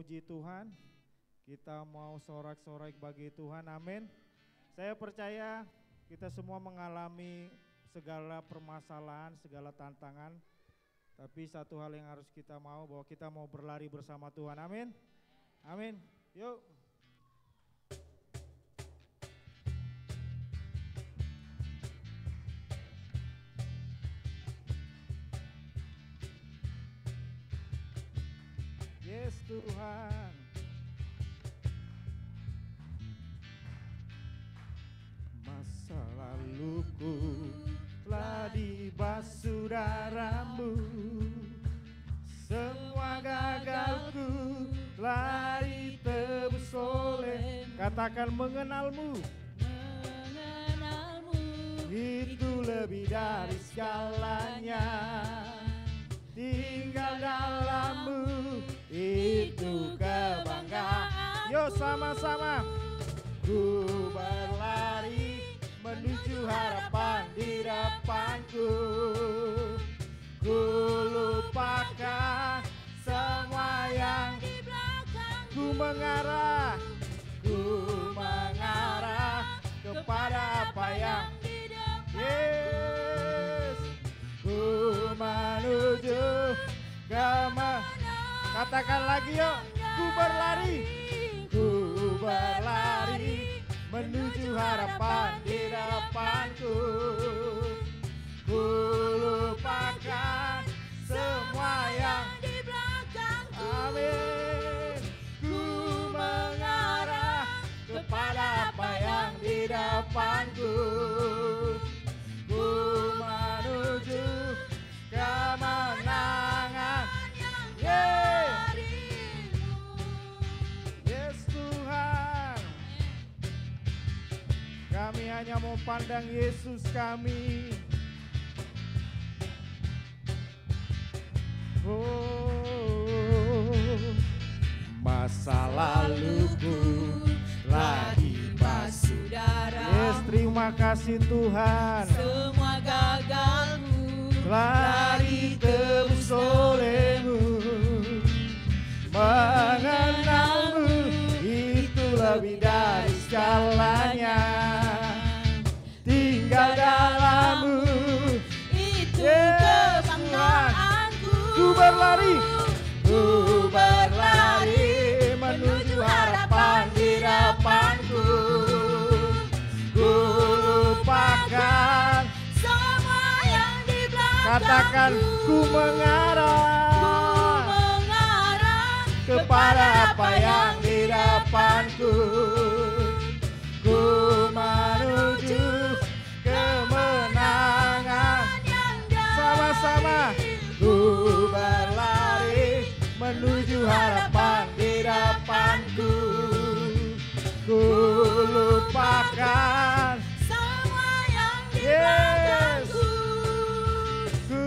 memuji Tuhan, kita mau sorak-sorai bagi Tuhan, amin. Saya percaya kita semua mengalami segala permasalahan, segala tantangan, tapi satu hal yang harus kita mau, bahwa kita mau berlari bersama Tuhan, amin. Amin, yuk. Yes Tuhan. Masa laluku telah dibasuh darah-Mu, semua gagalku telah ditebus oleh, katakan mengenal-Mu. Mengenal-Mu itu lebih dari segalanya. Tinggal dalam-Mu itu kebanggaan. Yo sama-sama. Ku berlari menuju harapan di depanku. Ku lupakan semua yang di belakangku. Ku mengarah kepada apa yang di depan. Yes. Ku menuju kemenangan. Katakan lagi yuk. Ku berlari menuju harapan di depanku. Ku lupakan semua yang di belakangku. Amin. Ku mengarah kepada apa yang di depanku. Ku menuju kemenangan. Yeah. Yes Tuhan. Kami hanya mau pandang Yesus kami. Oh, masa laluku telah dibasuh darah. Yes, terima kasih Tuhan. Semua gagalmu telah ditebus oleh-Mu. Mengenal-Mu itu lebih dari segalanya. Tinggal dalam-Mu itu kebanggaanku. Ku berlari menuju harapan di depanku. Ku lupakan semua yang di belakangku. Katakan ku mengarah kepada apa yang di depanku. Ku menuju kemenangan. Sama-sama. Ku berlari menuju harapan di depanku. Ku lupakan semua yang di belakangku. Ku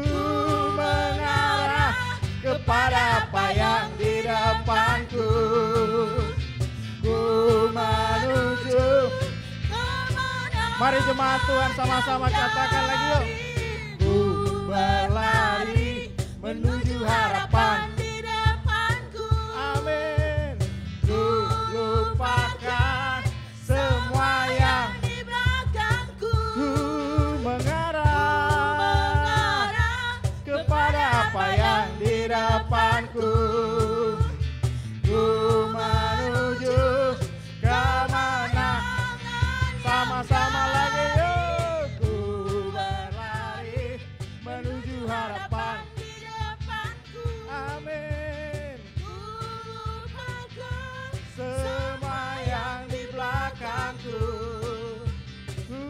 mengarah kepada apa yang di depanku. Ku menuju kemenangan. Mari jemaat Tuhan sama-sama katakan lagi yuk. Ku berlari menuju harapan di depanku. Amin. Ku lupakan semua yang di belakangku. ku mengarah kepada apa yang di depanku. Ku menuju kemenangan. Sama-sama lagi yuk. Ku berlari menuju harapan di depanku. Amin. Ku lupakan Semua yang di belakangku. Ku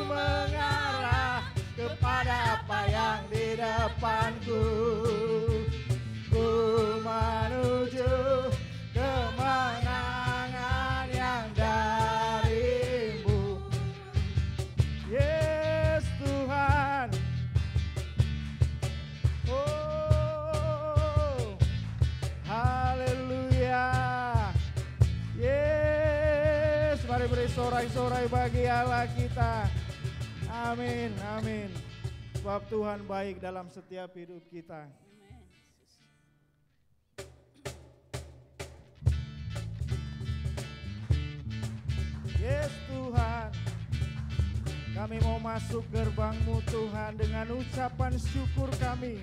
mengarah kepada apa yang di depanku. Ku menuju kemenangan yang dari-Mu. Yes Tuhan. Oh, haleluya. Yes, mari beri sorai-sorai bagi Allah kita. Amin, amin. Sebab Tuhan baik dalam setiap hidup kita. Kami mau masuk gerbang-Mu Tuhan dengan ucapan syukur kami.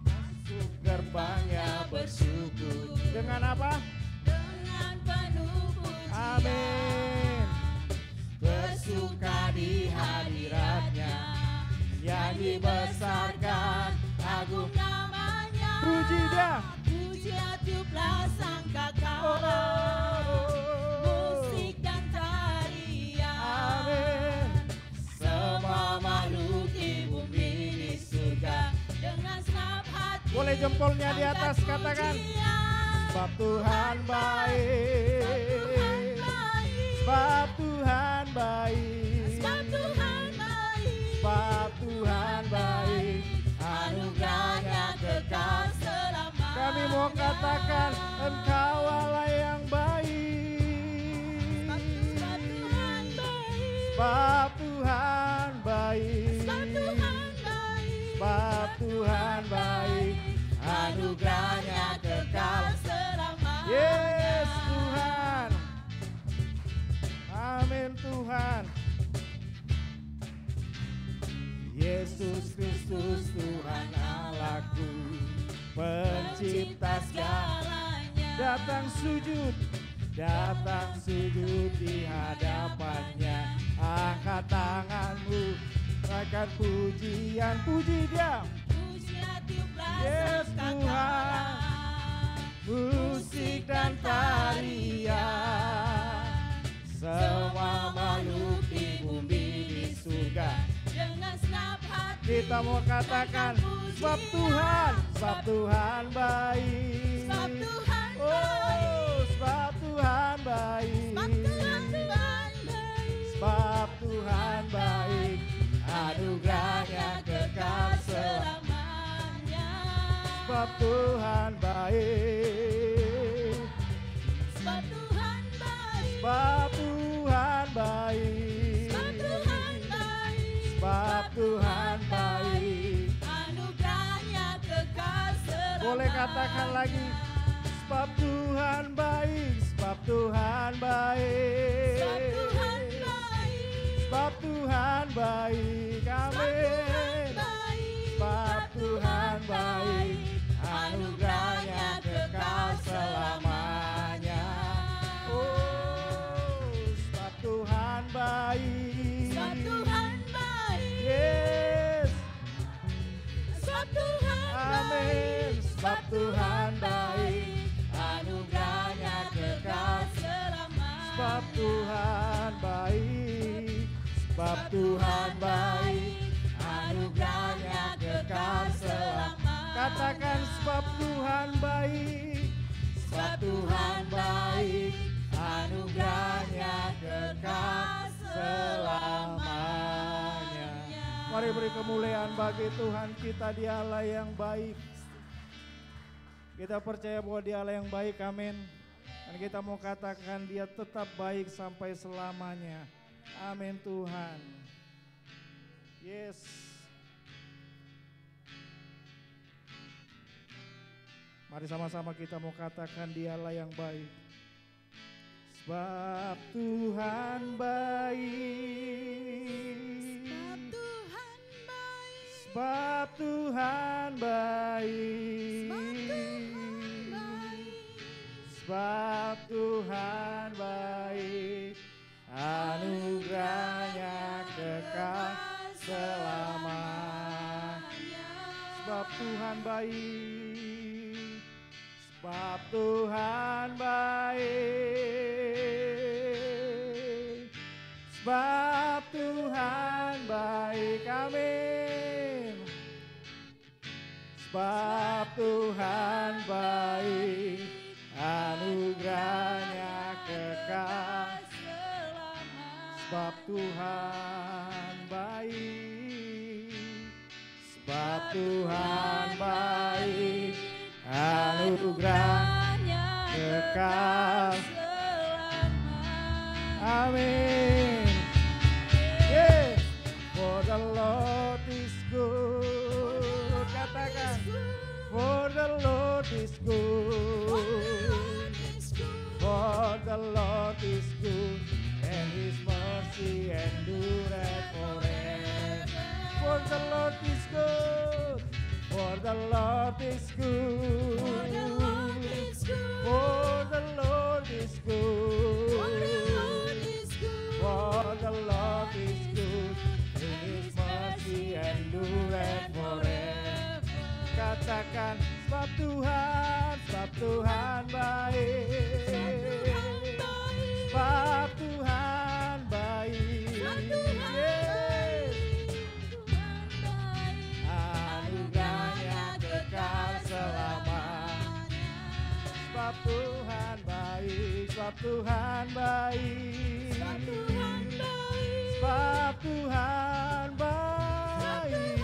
Masuk gerbangnya bersyukur. Dengan apa? Dengan penuh pujian. Amin. Bersuka di hadiratnya, yang dibesarkan agung namanya. Puji Dia. Puji tiuplah sang kakak. Musik dan tarian. Amin. Semua makhluk di bumi di surga dengan senap hati. Boleh jempolnya di atas, angkat katakan. pujian. Sebab Tuhan baik. Sebab Tuhan baik. Sebab Tuhan baik. Sebab Tuhan baik. Anugerahnya kekal selamanya. Kami mau katakan Engkau Allah yang baik. Sebab Tuhan baik. Sebab Tuhan baik. Sebab Tuhan baik. Sebab Tuhan baik. Anugerahnya kekal selamanya. Yes Tuhan. Amin Tuhan. Yesus Kristus Tuhan Allahku, pencipta segalanya. Datang sujud di hadapannya. Angkat tanganmu, serahkan pujian, puji Dia. Pujilah tiuplah Yes sang Tuhan. kakak. Musik dan tarian, semua makhluk di bumi di surga. Dengan senap hati Kita mau katakan sebab Tuhan baik. Sebab Tuhan Oh, baik. sebab Tuhan baik. Sebab Tuhan baik. Sebab Tuhan baik. Anugerahnya kekal selamanya. Sebab Tuhan baik. Sebab Tuhan baik. Sebab Tuhan baik. Sebab Tuhan baik. Sebab Tuhan baik. Anugerahnya kekal selamanya. Boleh katakan lagi. Sebab Tuhan baik. Sebab Tuhan baik. Sebab Tuhan baik. Sebab Tuhan baik. Amin. Sebab Tuhan baik. Anugerahnya kekal selamanya. Oh, sebab Tuhan baik. Sebab Tuhan baik. Yes. Sebab Tuhan Amin. baik. Sebab Tuhan baik. Anugerahnya kekal. selamanya. Sebab Tuhan baik. Sebab Tuhan baik. Anugerahnya kekal selamanya. Katakan sebab Tuhan baik. Sebab Tuhan baik. Anugerahnya kekal selamanya. Mari beri kemuliaan bagi Tuhan kita, Dia Allah yang baik. Kita percaya bahwa Dia Allah yang baik, amin. Dan kita mau katakan Dia tetap baik sampai selamanya. Amin Tuhan. Yes. Mari sama-sama kita mau katakan Dia Allah yang baik. Sebab Tuhan baik. Sebab Tuhan baik. Sebab Tuhan baik. Anugerahnya kekal selamanya. Sebab Tuhan baik. Sebab Tuhan baik. Sebab Tuhan baik. Amin. Sebab Tuhan baik. Anugerahnya kekal. Sebab Tuhan baik. Sebab Tuhan baik. Anugerahnya kekal. Amin. Yeah. For the Lord is good. Katakan. For the Lord is good. For the Lord is good. For the Lord is good. For the Lord is good. For the Lord is good. His mercy endureth forever. Katakan sebab Tuhan baik. Sebab Tuhan baik. Anugerahnya kekal selamanya. Sebab Tuhan baik. Sebab Tuhan baik. Sebab Tuhan baik.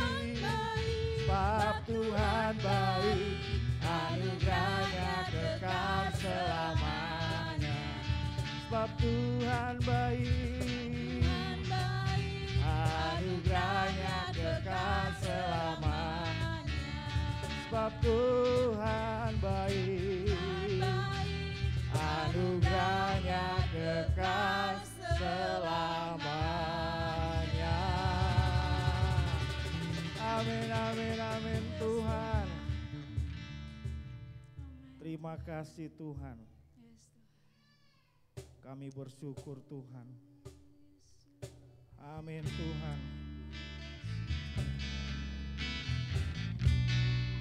Sebab Tuhan baik. Anugerahnya kekal selamanya. Sebab Tuhan baik. Anugerahnya kekal selamanya. Sebab Tuhan baik. Anugerahnya kekal selamanya. Amin, amin, amin Tuhan. Terima kasih Tuhan. Kami bersyukur Tuhan. Amin Tuhan.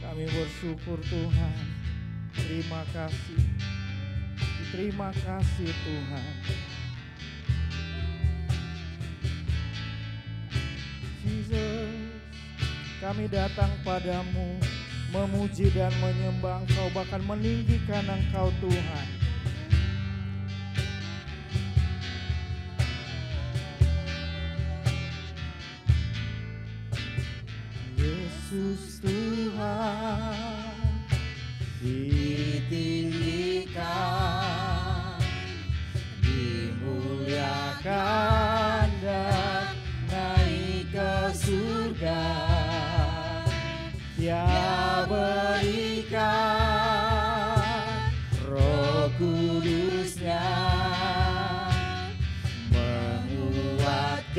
Kami bersyukur Tuhan. Terima kasih. Terima kasih Tuhan. Jesus, kami datang padamu, memuji dan menyembah Engkau, bahkan meninggikan Engkau Tuhan. Yesus Tuhan ditinggikan, dimuliakan dan naik ke surga. Dia berikan Roh Kudus-Nya, menguatkan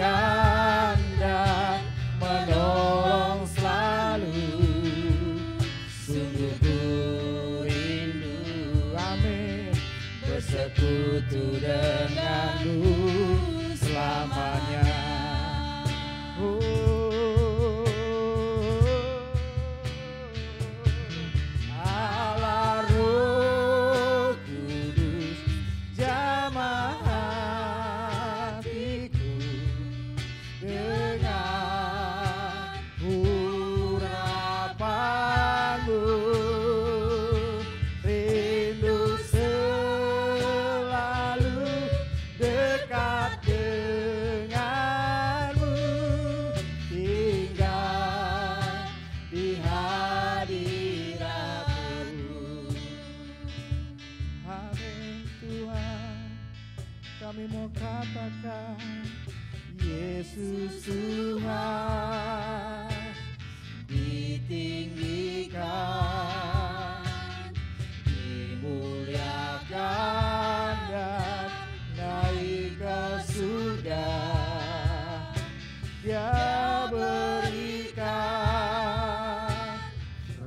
dan menolong selalu. Sungguh ku rindu, amin, bersekutu denganmu selamanya. Allah Roh Kudus, jamah hatiku dengan urapanmu. Rindu selalu dekat denganmu, tinggal di hadiratmu. Amin Tuhan, kami mau katakan Yesus Tuhan ditinggikan, dimuliakan dan naik ke surga. Dia berikan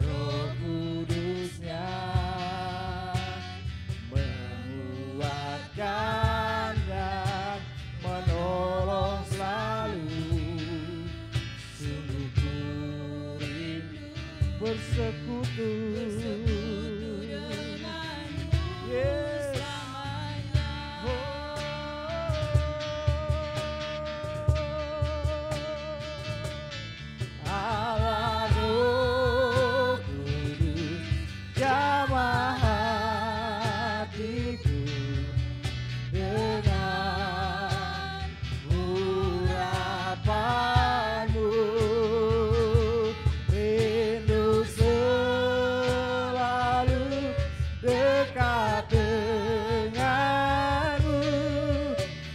Roh Kudus-Nya, menguatkan dan menolong selalu. Sungguh ku rindu bersekutu. Yes. Allah Roh Kudus, jamah hatiku dengan urapanmu. Rindu selalu dekat denganmu,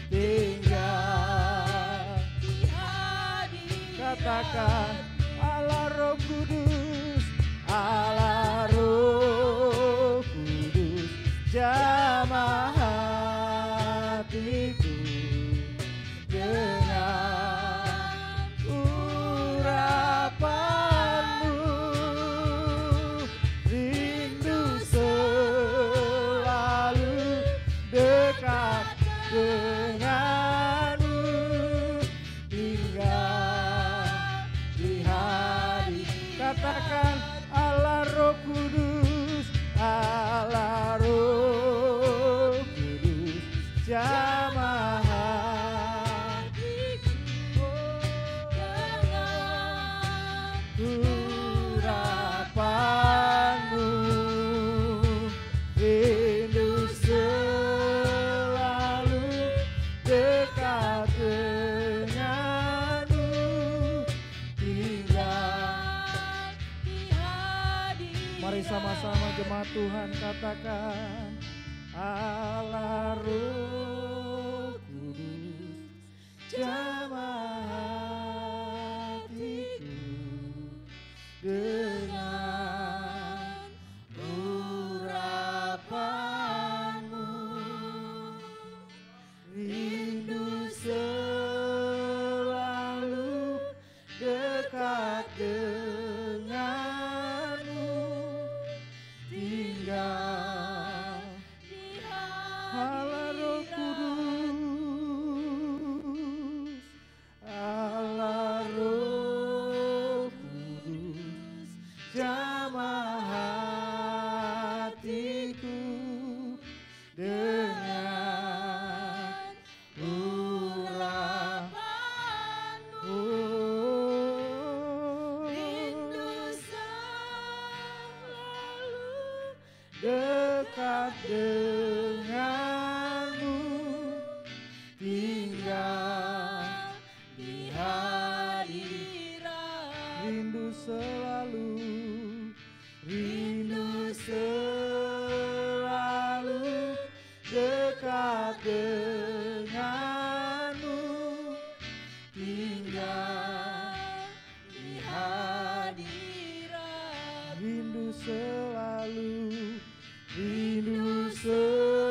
tinggal di hadiratmu. Katakan Allah Roh Kudus, Allah Roh Kudus, jamah hatiku dengan urapanmu. Mari sama-sama jemaat Tuhan katakan, Allah Roh Kudus, jamah hatiku dengan urapanmu, rindu selalu dekat denganmu, tinggal di Allah Roh Kudus, Allah Roh Kudus, jamah hatiku dengan urapanmu, rindu selalu dekat denganmu, tinggal di hadirat, rindu selalu dekat denganmu, tinggal di hadirat, rindu selalu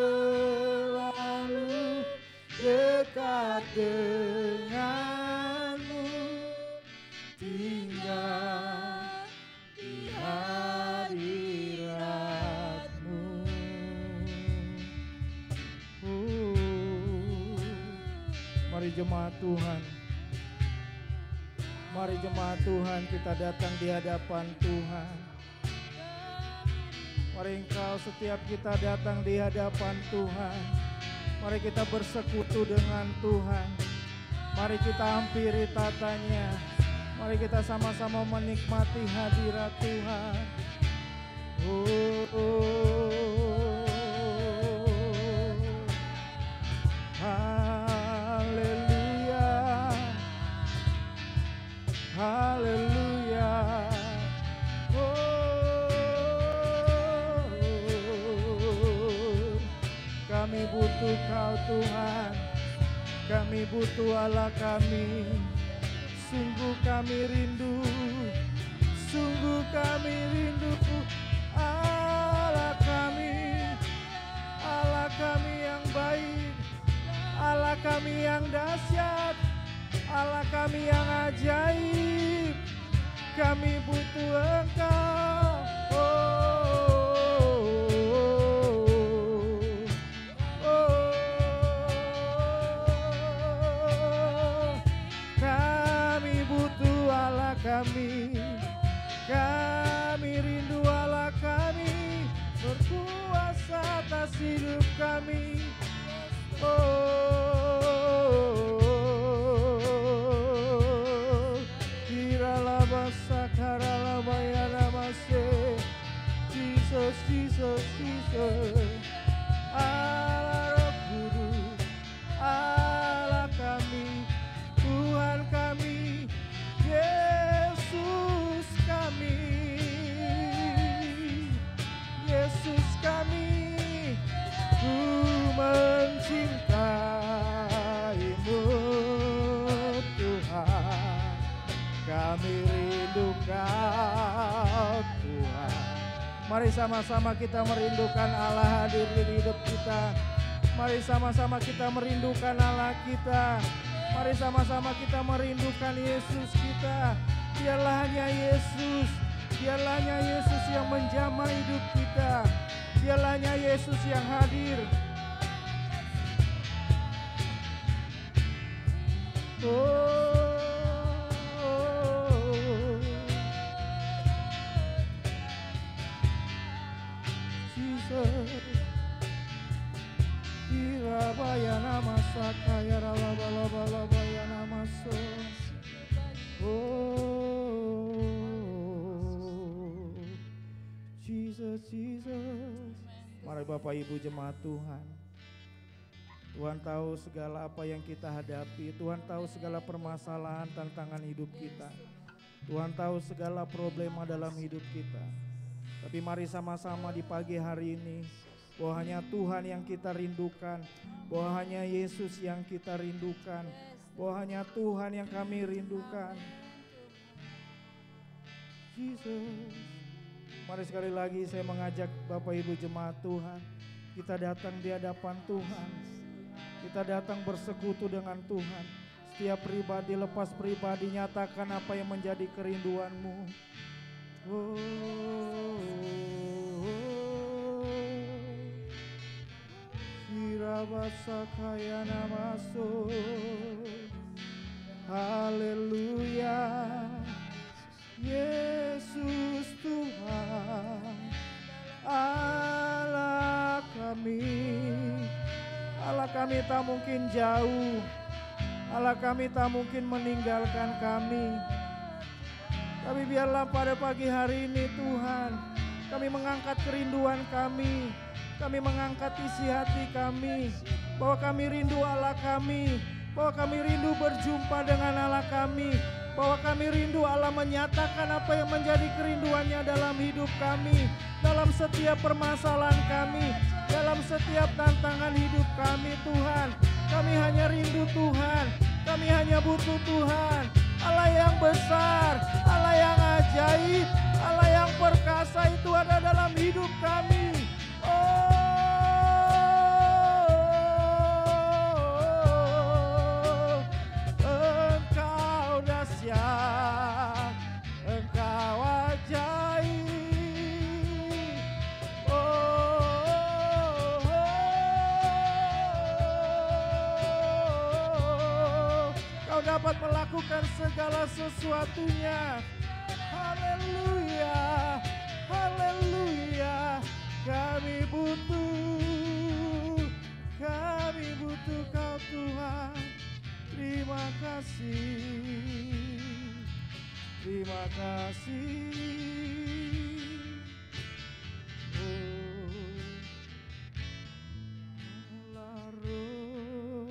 dekat denganmu, tinggal di hadiratmu. Mari jemaat Tuhan, mari jemaat Tuhan, kita datang di hadapan Tuhan. Mari engkau setiap kita datang di hadapan Tuhan. Mari kita bersekutu dengan Tuhan. Mari kita hampiri tatanya. Mari kita sama-sama menikmati hadirat Tuhan. Haleluya, haleluya. Kami butuh Kau Tuhan, kami butuh Allah kami. Sungguh kami rindu, sungguh kami rindu. Allah kami yang baik, Allah kami yang dahsyat, Allah kami yang ajaib. Kami butuh Engkau. Kami rindu Allah kami, berkuasa atas hidup kami. Kiralah basa karalah bayana masih, Jesus, Jesus, Jesus. Allah Roh Kudus, Allah kami, Tuhan kami, Yesus kami, Yesus kami, ku mencintaimu Tuhan, kami rindu Kau Tuhan. Mari sama-sama kita merindukan Allah hadir di hidup kita. Mari sama-sama kita merindukan Allah kita. Mari sama-sama kita merindukan Yesus kita. Biarlah hanya Yesus, biarlah hanya Yesus yang menjamah hidup kita. Biarlah hanya Yesus yang hadir. Jesus. Irabayana masakaya ralabalabayana maso. Jesus, Jesus. Mari Bapak Ibu jemaat Tuhan. Tuhan tahu segala apa yang kita hadapi. Tuhan tahu segala permasalahan, tantangan hidup kita. Tuhan tahu segala problema dalam hidup kita. Tapi mari sama-sama di pagi hari ini, bahwa hanya Tuhan yang kita rindukan, bahwa hanya Yesus yang kita rindukan, bahwa hanya Tuhan yang kami rindukan. Yesus. Mari sekali lagi saya mengajak Bapak Ibu jemaat Tuhan, kita datang di hadapan Tuhan. Kita datang bersekutu dengan Tuhan. Setiap pribadi lepas pribadi nyatakan apa yang menjadi kerinduanmu. Irabasa kaya namaso. Haleluya. Yesus Tuhan, Allah kami tak mungkin jauh, Allah kami tak mungkin meninggalkan kami. Tapi biarlah pada pagi hari ini Tuhan, kami mengangkat kerinduan kami mengangkat isi hati kami, bahwa kami rindu Allah kami, bahwa kami rindu berjumpa dengan Allah kami, bahwa kami rindu Allah menyatakan apa yang menjadi kerinduannya dalam hidup kami, dalam setiap permasalahan kami, dalam setiap tantangan hidup kami Tuhan. Kami hanya rindu Tuhan, kami hanya butuh Tuhan, Allah yang besar, Allah yang ajaib, Allah yang perkasa itu ada dalam hidup kami. Engkau dahsyat, Engkau ajaib. Kau dapat melakukan segala sesuatunya. Haleluya, haleluya. Kami butuh Kau Tuhan. Terima kasih, terima kasih. Allah Roh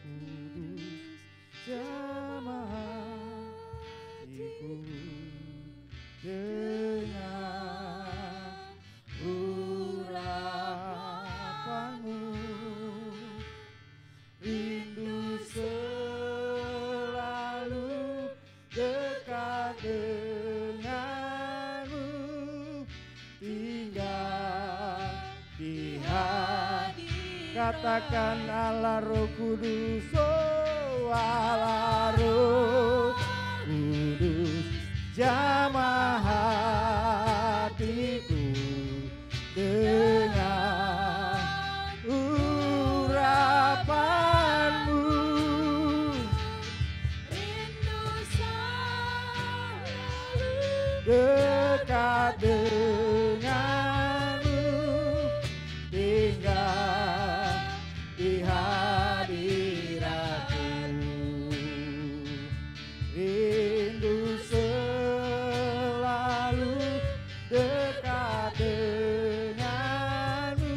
Kudus jamah hatiku dengan urapanmu, rindu selalu dekat denganmu, tinggal di hati. Katakan Allah Roh Kudus, oh Allah Roh Kudus jamah hatiku dengan urapanmu, rindu selalu dekat denganmu, tinggal di hadiratmu, rindu selalu dekat denganmu,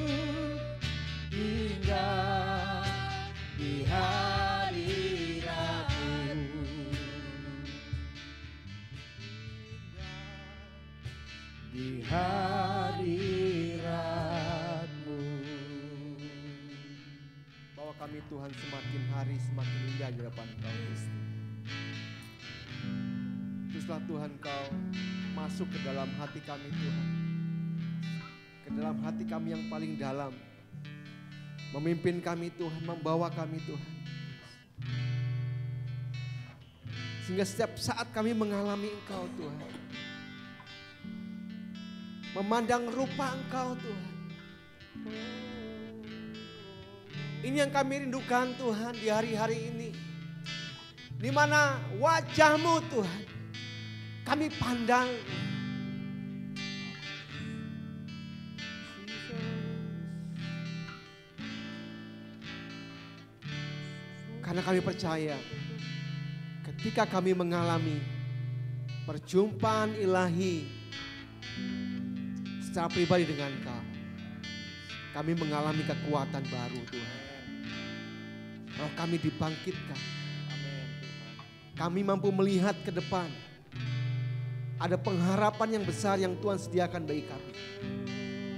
tinggal di hadiratmu, di hadiratmu. Bahwa kami Tuhan semakin hari semakin indah di hadapan Kau Kristi. Teruslah Tuhan Kau masuk ke dalam hati kami Tuhan, ke dalam hati kami yang paling dalam, memimpin kami Tuhan, membawa kami Tuhan, sehingga setiap saat kami mengalami Engkau Tuhan, memandang rupa Engkau Tuhan. Ini yang kami rindukan Tuhan di hari-hari ini, di mana wajah-Mu Tuhan kami pandang. Karena kami percaya ketika kami mengalami perjumpaan ilahi secara pribadi dengan Kau, kami mengalami kekuatan baru Tuhan. Roh kami dibangkitkan. Kami mampu melihat ke depan. ada pengharapan yang besar yang Tuhan sediakan bagi kami.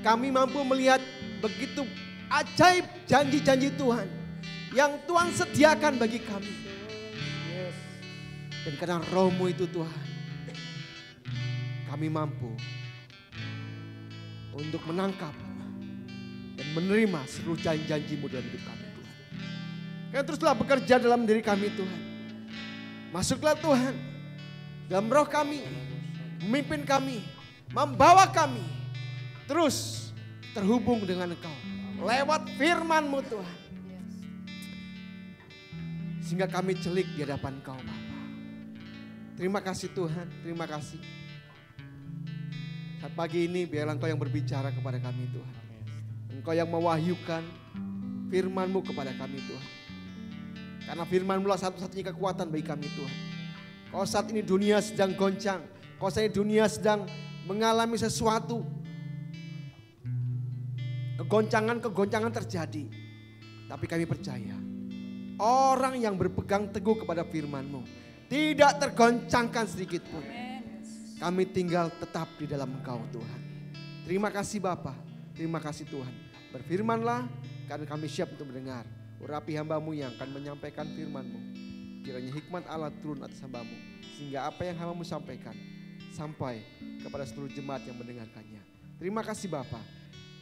Kami mampu melihat begitu ajaib janji-janji Tuhan yang Tuhan sediakan bagi kami. Dan karena Roh-Mu itu Tuhan, kami mampu untuk menangkap dan menerima seluruh janji-janji-Mu dalam hidup kami Tuhan. Karena teruslah bekerja dalam diri kami Tuhan. Masuklah Tuhan dalam roh kami, memimpin kami, membawa kami terus terhubung dengan Engkau lewat firman-Mu Tuhan. Sehingga kami celik di hadapan Engkau Bapa. Terima kasih Tuhan, terima kasih. Saat pagi ini biarlah Engkau yang berbicara kepada kami Tuhan. Engkau yang mewahyukan firman-Mu kepada kami Tuhan. Karena firman-Mu lah satu-satunya kekuatan bagi kami Tuhan. Kalau saat ini dunia sedang goncang, kalau saat ini dunia sedang mengalami sesuatu, kegoncangan terjadi. Tapi kami percaya, orang yang berpegang teguh kepada firman-Mu tidak tergoncangkan sedikit pun. Kami tinggal tetap di dalam Engkau Tuhan. Terima kasih Bapa, terima kasih Tuhan. Berfirmanlah karena kami siap untuk mendengar. Urapi hamba-Mu yang akan menyampaikan firman-Mu. Kiranya hikmat Allah turun atas hamba-Mu. Sehingga apa yang hamba-Mu sampaikan sampai kepada seluruh jemaat yang mendengarkannya. Terima kasih Bapa.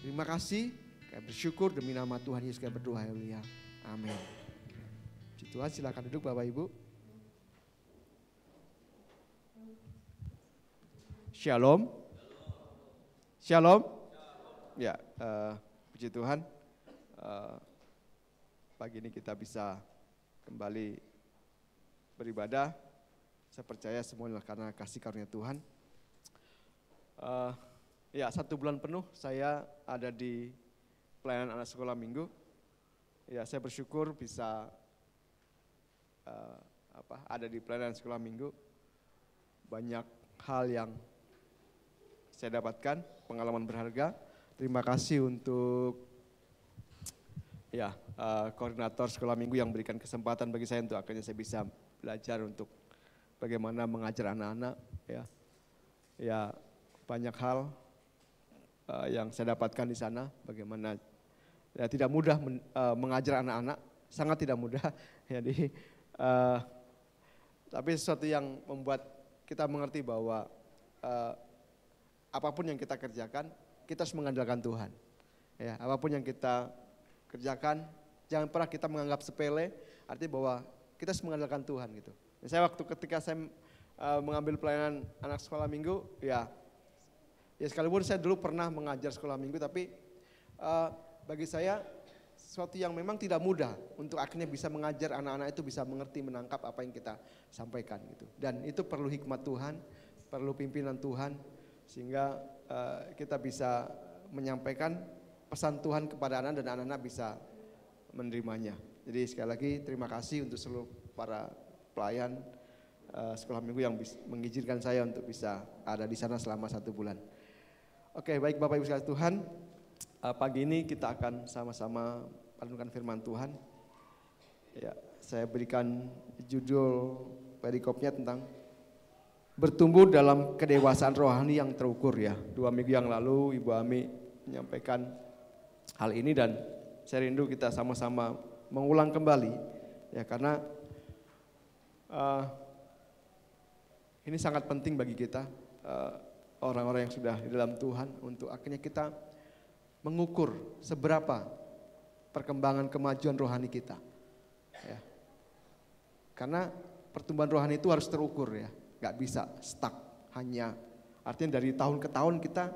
Terima kasih. Kami bersyukur demi nama Tuhan Yesus kami berdoa. Haleluya. Amin. Puji Tuhan, silakan duduk Bapak Ibu. Shalom. Shalom. Ya, puji Tuhan. Pagi ini kita bisa kembali beribadah. Saya percaya semuanya karena kasih karunia Tuhan. Ya, 1 bulan penuh saya ada di pelayanan anak sekolah minggu. Ya, saya bersyukur bisa ada di pelayanan sekolah minggu. Banyak hal yang saya dapatkan, pengalaman berharga. Terima kasih untuk koordinator sekolah minggu yang berikan kesempatan bagi saya untuk akhirnya saya bisa belajar untuk bagaimana mengajar anak-anak. Ya banyak hal yang saya dapatkan di sana. Bagaimana tidak mudah mengajar anak-anak, sangat tidak mudah. Jadi tapi sesuatu yang membuat kita mengerti bahwa apapun yang kita kerjakan, kita harus mengandalkan Tuhan. Ya, apapun yang kita kerjakan, jangan pernah kita menganggap sepele, artinya bahwa kita harus mengandalkan Tuhan gitu. Saya ketika saya mengambil pelayanan anak sekolah minggu, ya sekalipun saya dulu pernah mengajar sekolah minggu, tapi bagi saya sesuatu yang memang tidak mudah untuk akhirnya bisa mengajar anak-anak itu bisa mengerti, menangkap apa yang kita sampaikan gitu. Dan itu perlu hikmat Tuhan, perlu pimpinan Tuhan, sehingga kita bisa menyampaikan pesan Tuhan kepada anak dan anak-anak bisa menerimanya. Jadi sekali lagi terima kasih untuk seluruh para pelayan sekolah minggu yang mengizinkan saya untuk bisa ada di sana selama 1 bulan. Oke, baik Bapak Ibu sekalian Tuhan, pagi ini kita akan sama-sama merenungkan firman Tuhan. Ya, saya berikan judul perikopnya tentang bertumbuh dalam kedewasaan rohani yang terukur ya. 2 minggu yang lalu Ibu Ami menyampaikan hal ini dan saya rindu kita sama-sama mengulang kembali ya, karena ini sangat penting bagi kita orang-orang yang sudah di dalam Tuhan untuk akhirnya kita mengukur seberapa perkembangan kemajuan rohani kita ya. Karena pertumbuhan rohani itu harus terukur ya, gak bisa stuck hanya artinya dari tahun ke tahun kita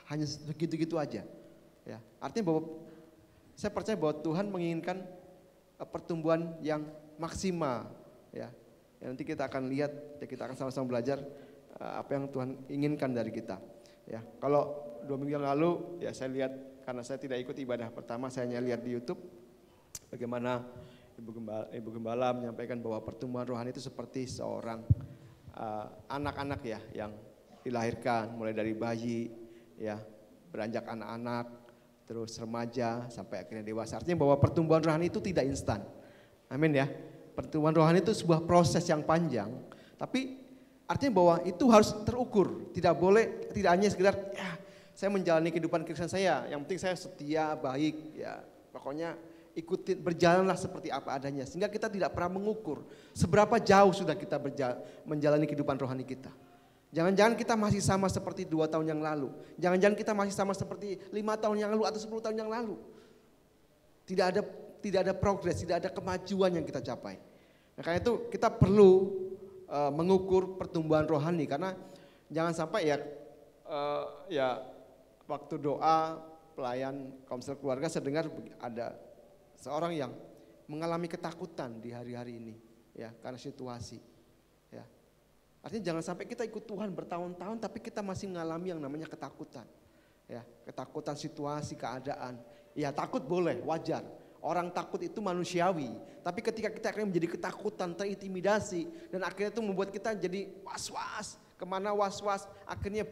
hanya segitu-gitu aja ya. Artinya bahwa saya percaya bahwa Tuhan menginginkan pertumbuhan yang maksimal ya. Nanti kita akan lihat ya, kita akan sama-sama belajar apa yang Tuhan inginkan dari kita ya. Kalau 2 minggu yang lalu ya saya lihat, karena saya tidak ikut ibadah pertama, saya hanya lihat di YouTube bagaimana Ibu Gembala menyampaikan bahwa pertumbuhan rohani itu seperti seorang anak-anak ya yang dilahirkan mulai dari bayi ya, beranjak anak-anak, terus remaja sampai akhirnya dewasa. Artinya bahwa pertumbuhan rohani itu tidak instan. Amin ya. Pertumbuhan rohani itu sebuah proses yang panjang, tapi Artinya bahwa itu harus terukur, tidak hanya sekedar ya saya menjalani kehidupan Kristen saya, yang penting saya setia, baik, ya pokoknya ikutin, berjalanlah seperti apa adanya. Sehingga kita tidak pernah mengukur seberapa jauh sudah kita menjalani kehidupan rohani kita. Jangan-jangan kita masih sama seperti 2 tahun yang lalu, jangan-jangan kita masih sama seperti 5 tahun yang lalu atau 10 tahun yang lalu. Tidak ada progres, tidak ada kemajuan yang kita capai. Nah, karena itu kita perlu mengukur pertumbuhan rohani, karena jangan sampai ya waktu doa pelayan komsel keluarga saya dengar ada seorang yang mengalami ketakutan di hari-hari ini ya karena situasi ya. Artinya jangan sampai kita ikut Tuhan bertahun-tahun tapi kita masih mengalami yang namanya ketakutan ya, ketakutan situasi, keadaan. Ya takut boleh, wajar. Orang takut itu manusiawi, tapi ketika kita akhirnya menjadi ketakutan, terintimidasi, dan akhirnya itu membuat kita jadi was-was, kemana was-was, akhirnya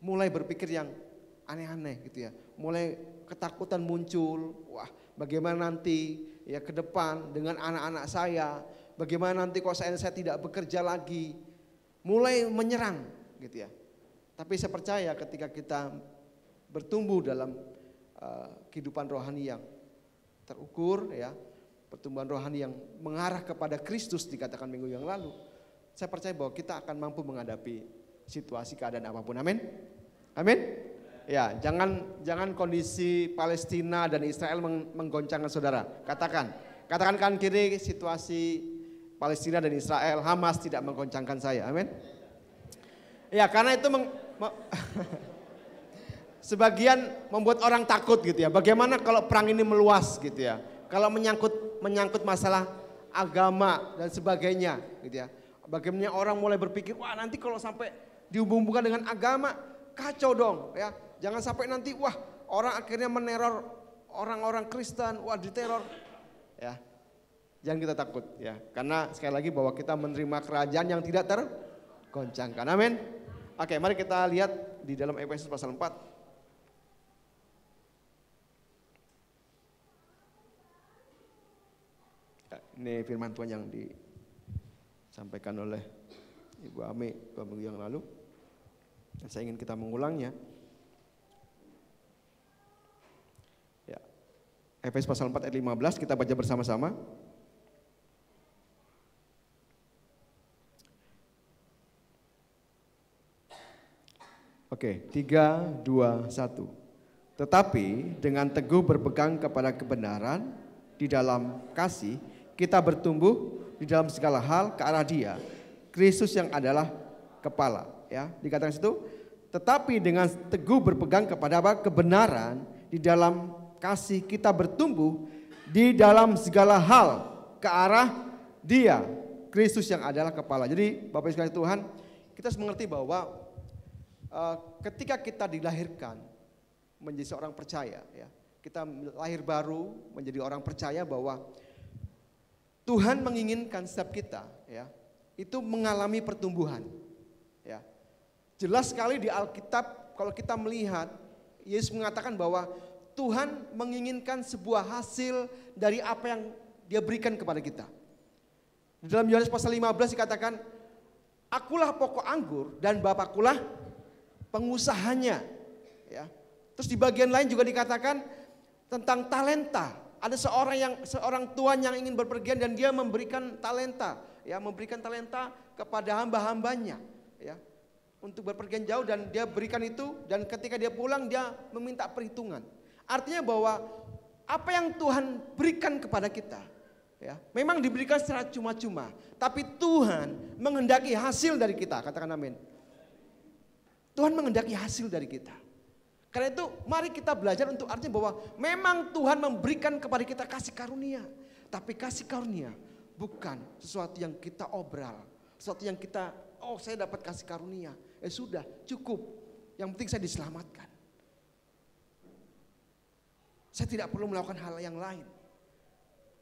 mulai berpikir yang aneh-aneh gitu ya, mulai ketakutan muncul, wah bagaimana nanti ya ke depan dengan anak-anak saya, bagaimana nanti kalau saya tidak bekerja lagi, mulai menyerang gitu ya. Tapi saya percaya ketika kita bertumbuh dalam kehidupan rohani yang terukur ya, pertumbuhan rohani yang mengarah kepada Kristus dikatakan minggu yang lalu, saya percaya bahwa kita akan mampu menghadapi situasi keadaan apapun. Amin. Amin. Ya, jangan kondisi Palestina dan Israel menggoncangkan saudara. Katakan kan kiri situasi Palestina dan Israel, Hamas tidak menggoncangkan saya. Amin. Ya, karena itu sebagian membuat orang takut gitu ya. Bagaimana kalau perang ini meluas gitu ya. Kalau menyangkut masalah agama dan sebagainya gitu ya. Bagaimana orang mulai berpikir, wah nanti kalau sampai dihubung-hubungkan dengan agama kacau dong ya. Jangan sampai nanti wah orang akhirnya meneror orang-orang Kristen, wah diteror ya. Jangan kita takut ya. Karena sekali lagi bahwa kita menerima kerajaan yang tidak tergoncangkan. Amin. Oke, mari kita lihat di dalam Efesus pasal 4. Ini firman Tuhan yang disampaikan oleh Ibu Ami 2 minggu yang lalu. Dan saya ingin kita mengulangnya. Ya. Efesus pasal 4 ayat 15 kita baca bersama-sama. Oke, 3, 2, 1. Tetapi dengan teguh berpegang kepada kebenaran di dalam kasih, kita bertumbuh di dalam segala hal ke arah Dia, Kristus yang adalah kepala. Ya, dikatakan situ. Tetapi dengan teguh berpegang kepada apa? Kebenaran di dalam kasih, kita bertumbuh di dalam segala hal ke arah Dia, Kristus yang adalah kepala. Jadi Bapak Ibu sekalian Tuhan, kita harus mengerti bahwa ketika kita dilahirkan menjadi seorang percaya, ya, kita lahir baru menjadi orang percaya bahwa Tuhan menginginkan setiap kita ya itu mengalami pertumbuhan. Ya. Jelas sekali di Alkitab kalau kita melihat Yesus mengatakan bahwa Tuhan menginginkan sebuah hasil dari apa yang Dia berikan kepada kita. Di dalam Yohanes pasal 15 dikatakan, akulah pokok anggur dan Bapakulah pengusahanya. Ya. Terus di bagian lain juga dikatakan tentang talenta. Ada seorang tuan yang ingin berpergian dan dia memberikan talenta, ya, memberikan talenta kepada hamba-hambanya, ya, untuk berpergian jauh dan dia berikan itu dan ketika dia pulang dia meminta perhitungan. Artinya bahwa apa yang Tuhan berikan kepada kita, ya, memang diberikan secara cuma-cuma, tapi Tuhan menghendaki hasil dari kita. Katakan amin. Tuhan menghendaki hasil dari kita. Karena itu mari kita belajar untuk artinya bahwa memang Tuhan memberikan kepada kita kasih karunia. Tapi kasih karunia bukan sesuatu yang kita obral. Sesuatu yang kita, oh saya dapat kasih karunia. Sudah cukup, yang penting saya diselamatkan. Saya tidak perlu melakukan hal yang lain.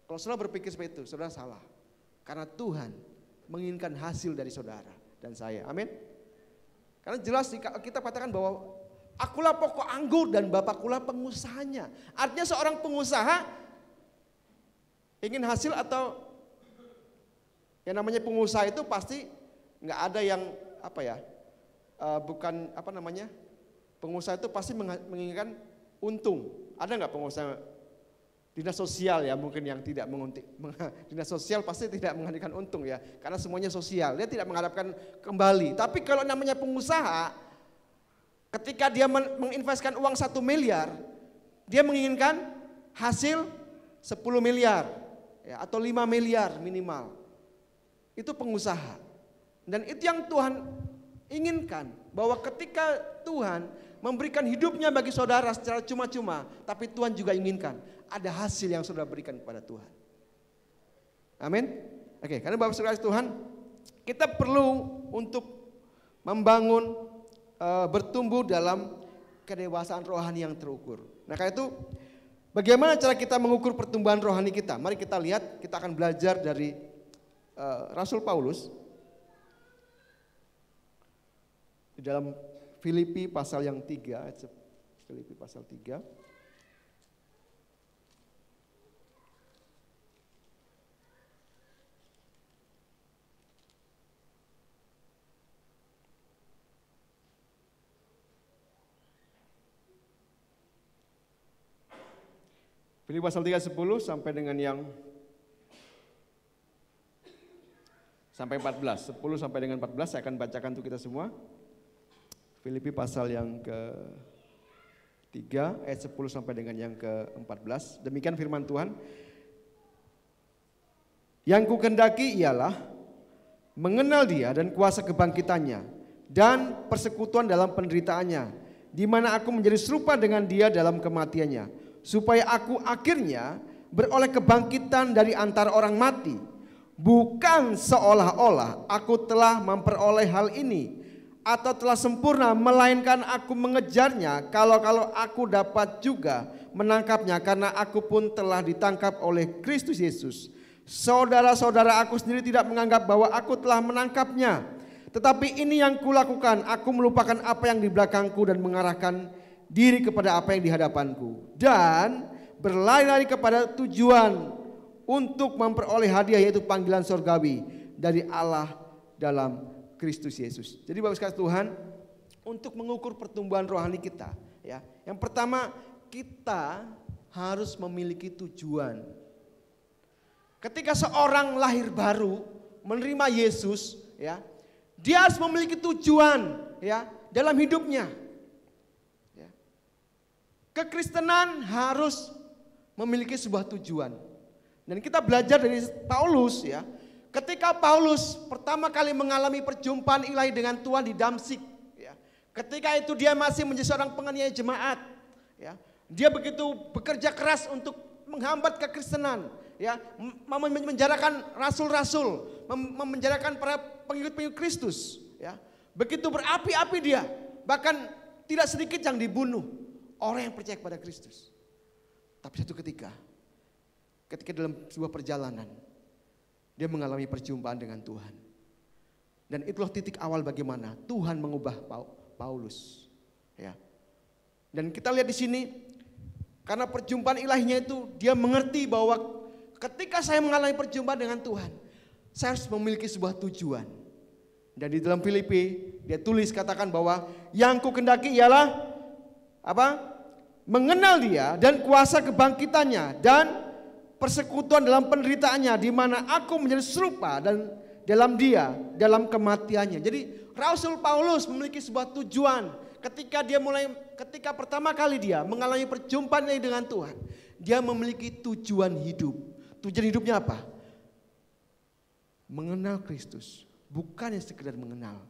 Kalau saudara berpikir seperti itu, saudara salah. Karena Tuhan menginginkan hasil dari saudara dan saya, amin. Karena jelas kita katakan bahwa akulah pokok anggur dan Bapakulah pengusahanya. Artinya seorang pengusaha ingin hasil atau Yang namanya pengusaha itu pasti nggak ada yang pengusaha itu pasti menginginkan untung. Ada nggak pengusaha dinas sosial ya mungkin yang tidak dinas sosial pasti tidak menghadirkan untung ya, karena semuanya sosial, dia tidak mengharapkan kembali. Tapi kalau namanya pengusaha, ketika dia menginvestkan uang 1 miliar, dia menginginkan hasil 10 miliar ya, atau 5 miliar minimal. Itu pengusaha. Dan itu yang Tuhan inginkan, bahwa ketika Tuhan memberikan hidupnya bagi saudara secara cuma-cuma, tapi Tuhan juga inginkan ada hasil yang saudara berikan kepada Tuhan. Amin. Oke, karena Bapak Saudara Tuhan, kita perlu untuk membangun, bertumbuh dalam kedewasaan rohani yang terukur. Nah, karena itu bagaimana cara kita mengukur pertumbuhan rohani kita? Mari kita lihat, kita akan belajar dari Rasul Paulus di dalam Filipi pasal yang 3, Filipi pasal 3. Filipi pasal 3 10 sampai dengan yang sampai 14, 10 sampai dengan 14 saya akan bacakan untuk kita semua. Filipi pasal yang ke-3 ayat 10 sampai dengan yang ke-14. Demikian firman Tuhan. Yang kukendaki ialah mengenal Dia dan kuasa kebangkitannya dan persekutuan dalam penderitaannya, di mana aku menjadi serupa dengan Dia dalam kematiannya, supaya aku akhirnya beroleh kebangkitan dari antara orang mati. Bukan seolah-olah aku telah memperoleh hal ini atau telah sempurna, melainkan aku mengejarnya kalau aku dapat juga menangkapnya, karena aku pun telah ditangkap oleh Kristus Yesus. Saudara-saudara, aku sendiri tidak menganggap bahwa aku telah menangkapnya, tetapi ini yang kulakukan, aku melupakan apa yang di belakangku dan mengarahkan diri kepada apa yang di hadapanku, dan berlari-lari kepada tujuan untuk memperoleh hadiah, yaitu panggilan surgawi dari Allah dalam Kristus Yesus. Jadi Bapak sekalian Tuhan, untuk mengukur pertumbuhan rohani kita, ya, yang pertama kita harus memiliki tujuan. Ketika seorang lahir baru menerima Yesus, ya, dia harus memiliki tujuan, ya, dalam hidupnya. Ya. Kekristenan harus memiliki sebuah tujuan. Dan kita belajar dari Paulus, ya. Ketika Paulus pertama kali mengalami perjumpaan ilahi dengan Tuhan di Damsyik, ya, ketika itu dia masih menjadi seorang penganiaya jemaat, ya, dia begitu bekerja keras untuk menghambat kekristenan, ya, memenjarakan rasul-rasul, memenjarakan para pengikut-pengikut Kristus, ya. Begitu berapi-api dia, bahkan tidak sedikit yang dibunuh orang yang percaya kepada Kristus. Tapi satu ketika dalam sebuah perjalanan, dia mengalami perjumpaan dengan Tuhan. Dan itulah titik awal bagaimana Tuhan mengubah Paulus. Ya. Dan kita lihat di sini, karena perjumpaan ilahinya itu, dia mengerti bahwa ketika saya mengalami perjumpaan dengan Tuhan, saya harus memiliki sebuah tujuan. Dan di dalam Filipi, dia tulis katakan bahwa yang kukendaki ialah apa? Mengenal Dia dan kuasa kebangkitannya dan persekutuan dalam penderitaannya, di mana aku menjadi serupa dan dalam Dia dalam kematiannya. Jadi Rasul Paulus memiliki sebuah tujuan ketika pertama kali dia mengalami perjumpaan dengan Tuhan, dia memiliki tujuan hidup. Tujuan hidupnya apa? Mengenal Kristus, bukannya sekedar mengenal,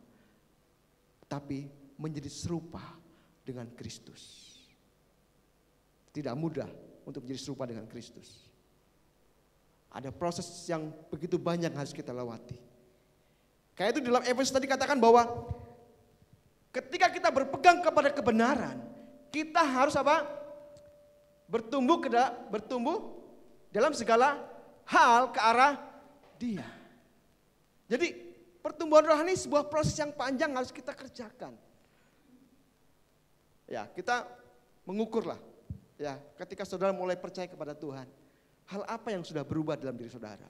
tapi menjadi serupa dengan Kristus. Tidak mudah untuk menjadi serupa dengan Kristus. Ada proses yang begitu banyak harus kita lewati. Kayak itu dalam Efesus tadi katakan bahwa ketika kita berpegang kepada kebenaran, kita harus apa? Bertumbuh dalam segala hal ke arah Dia. Jadi pertumbuhan rohani sebuah proses yang panjang harus kita kerjakan. Ya, kita mengukurlah. Ya, ketika saudara mulai percaya kepada Tuhan, hal apa yang sudah berubah dalam diri saudara?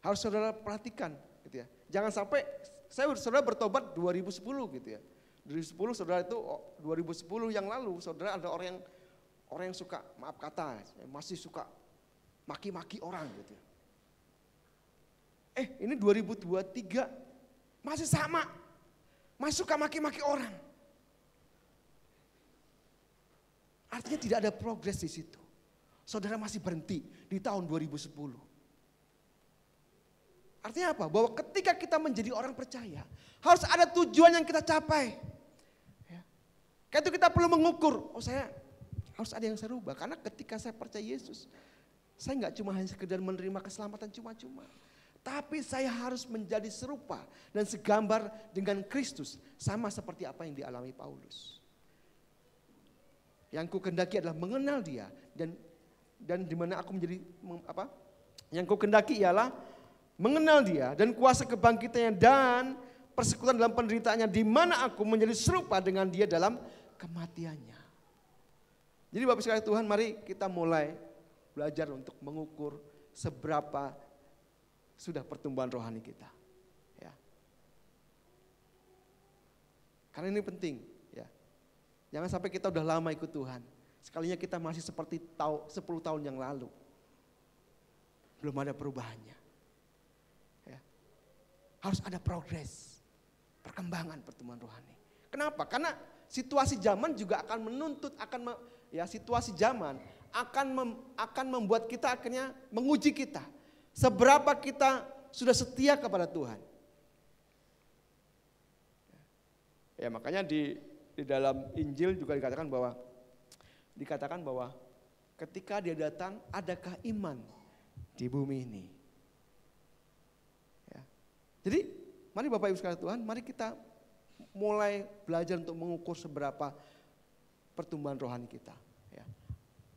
Harus saudara perhatikan gitu ya. Jangan sampai saudara bertobat 2010 gitu ya. 2010 saudara itu 2010 yang lalu saudara ada orang yang suka maaf kata masih suka maki-maki orang gitu ya. Ini 2023 masih sama. Masih suka maki-maki orang. Artinya tidak ada progres di situ. Saudara masih berhenti di tahun 2010. Artinya apa? Bahwa ketika kita menjadi orang percaya, harus ada tujuan yang kita capai. Ya. Karena itu kita perlu mengukur, saya harus ada yang saya rubah. Karena ketika saya percaya Yesus, saya nggak cuma hanya sekedar menerima keselamatan cuma-cuma. Tapi saya harus menjadi serupa dan segambar dengan Kristus. Sama seperti apa yang dialami Paulus. Yang ku kendaki adalah mengenal dia. Dan di mana aku menjadi apa? Yang ku kendaki ialah mengenal dia dan kuasa kebangkitannya dan persekutuan dalam penderitaannya. Di mana aku menjadi serupa dengan dia dalam kematiannya. Jadi Bapak sekalian Tuhan, mari kita mulai belajar untuk mengukur seberapa sudah pertumbuhan rohani kita, ya. Karena ini penting, ya. Jangan sampai kita udah lama ikut Tuhan, sekalinya kita masih seperti 10 tahun yang lalu, belum ada perubahannya. Ya. Harus ada progres, perkembangan pertumbuhan rohani. Kenapa? Karena situasi zaman juga akan menuntut, situasi zaman akan membuat kita akhirnya menguji kita. Seberapa kita sudah setia kepada Tuhan. Ya makanya di dalam Injil juga dikatakan bahwa ketika dia datang, adakah iman di bumi ini? Ya. Jadi mari Bapak Ibu sekalian Tuhan, mari kita mulai belajar untuk mengukur seberapa pertumbuhan rohani kita. Ya.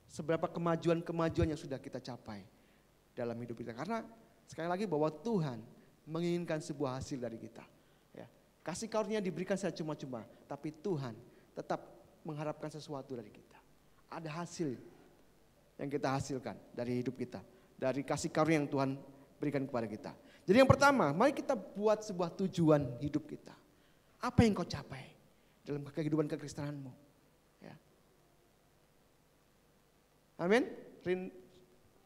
Seberapa kemajuan yang sudah kita capai dalam hidup kita. Karena sekali lagi bahwa Tuhan menginginkan sebuah hasil dari kita. Ya. Kasih karunia diberikan secara cuma-cuma, tapi Tuhan tetap mengharapkan sesuatu dari kita. Ada hasil yang kita hasilkan dari hidup kita, dari kasih karunia yang Tuhan berikan kepada kita. Jadi yang pertama, mari kita buat sebuah tujuan hidup kita. Apa yang kau capai dalam kehidupan kekristenanmu? Ya. Amin.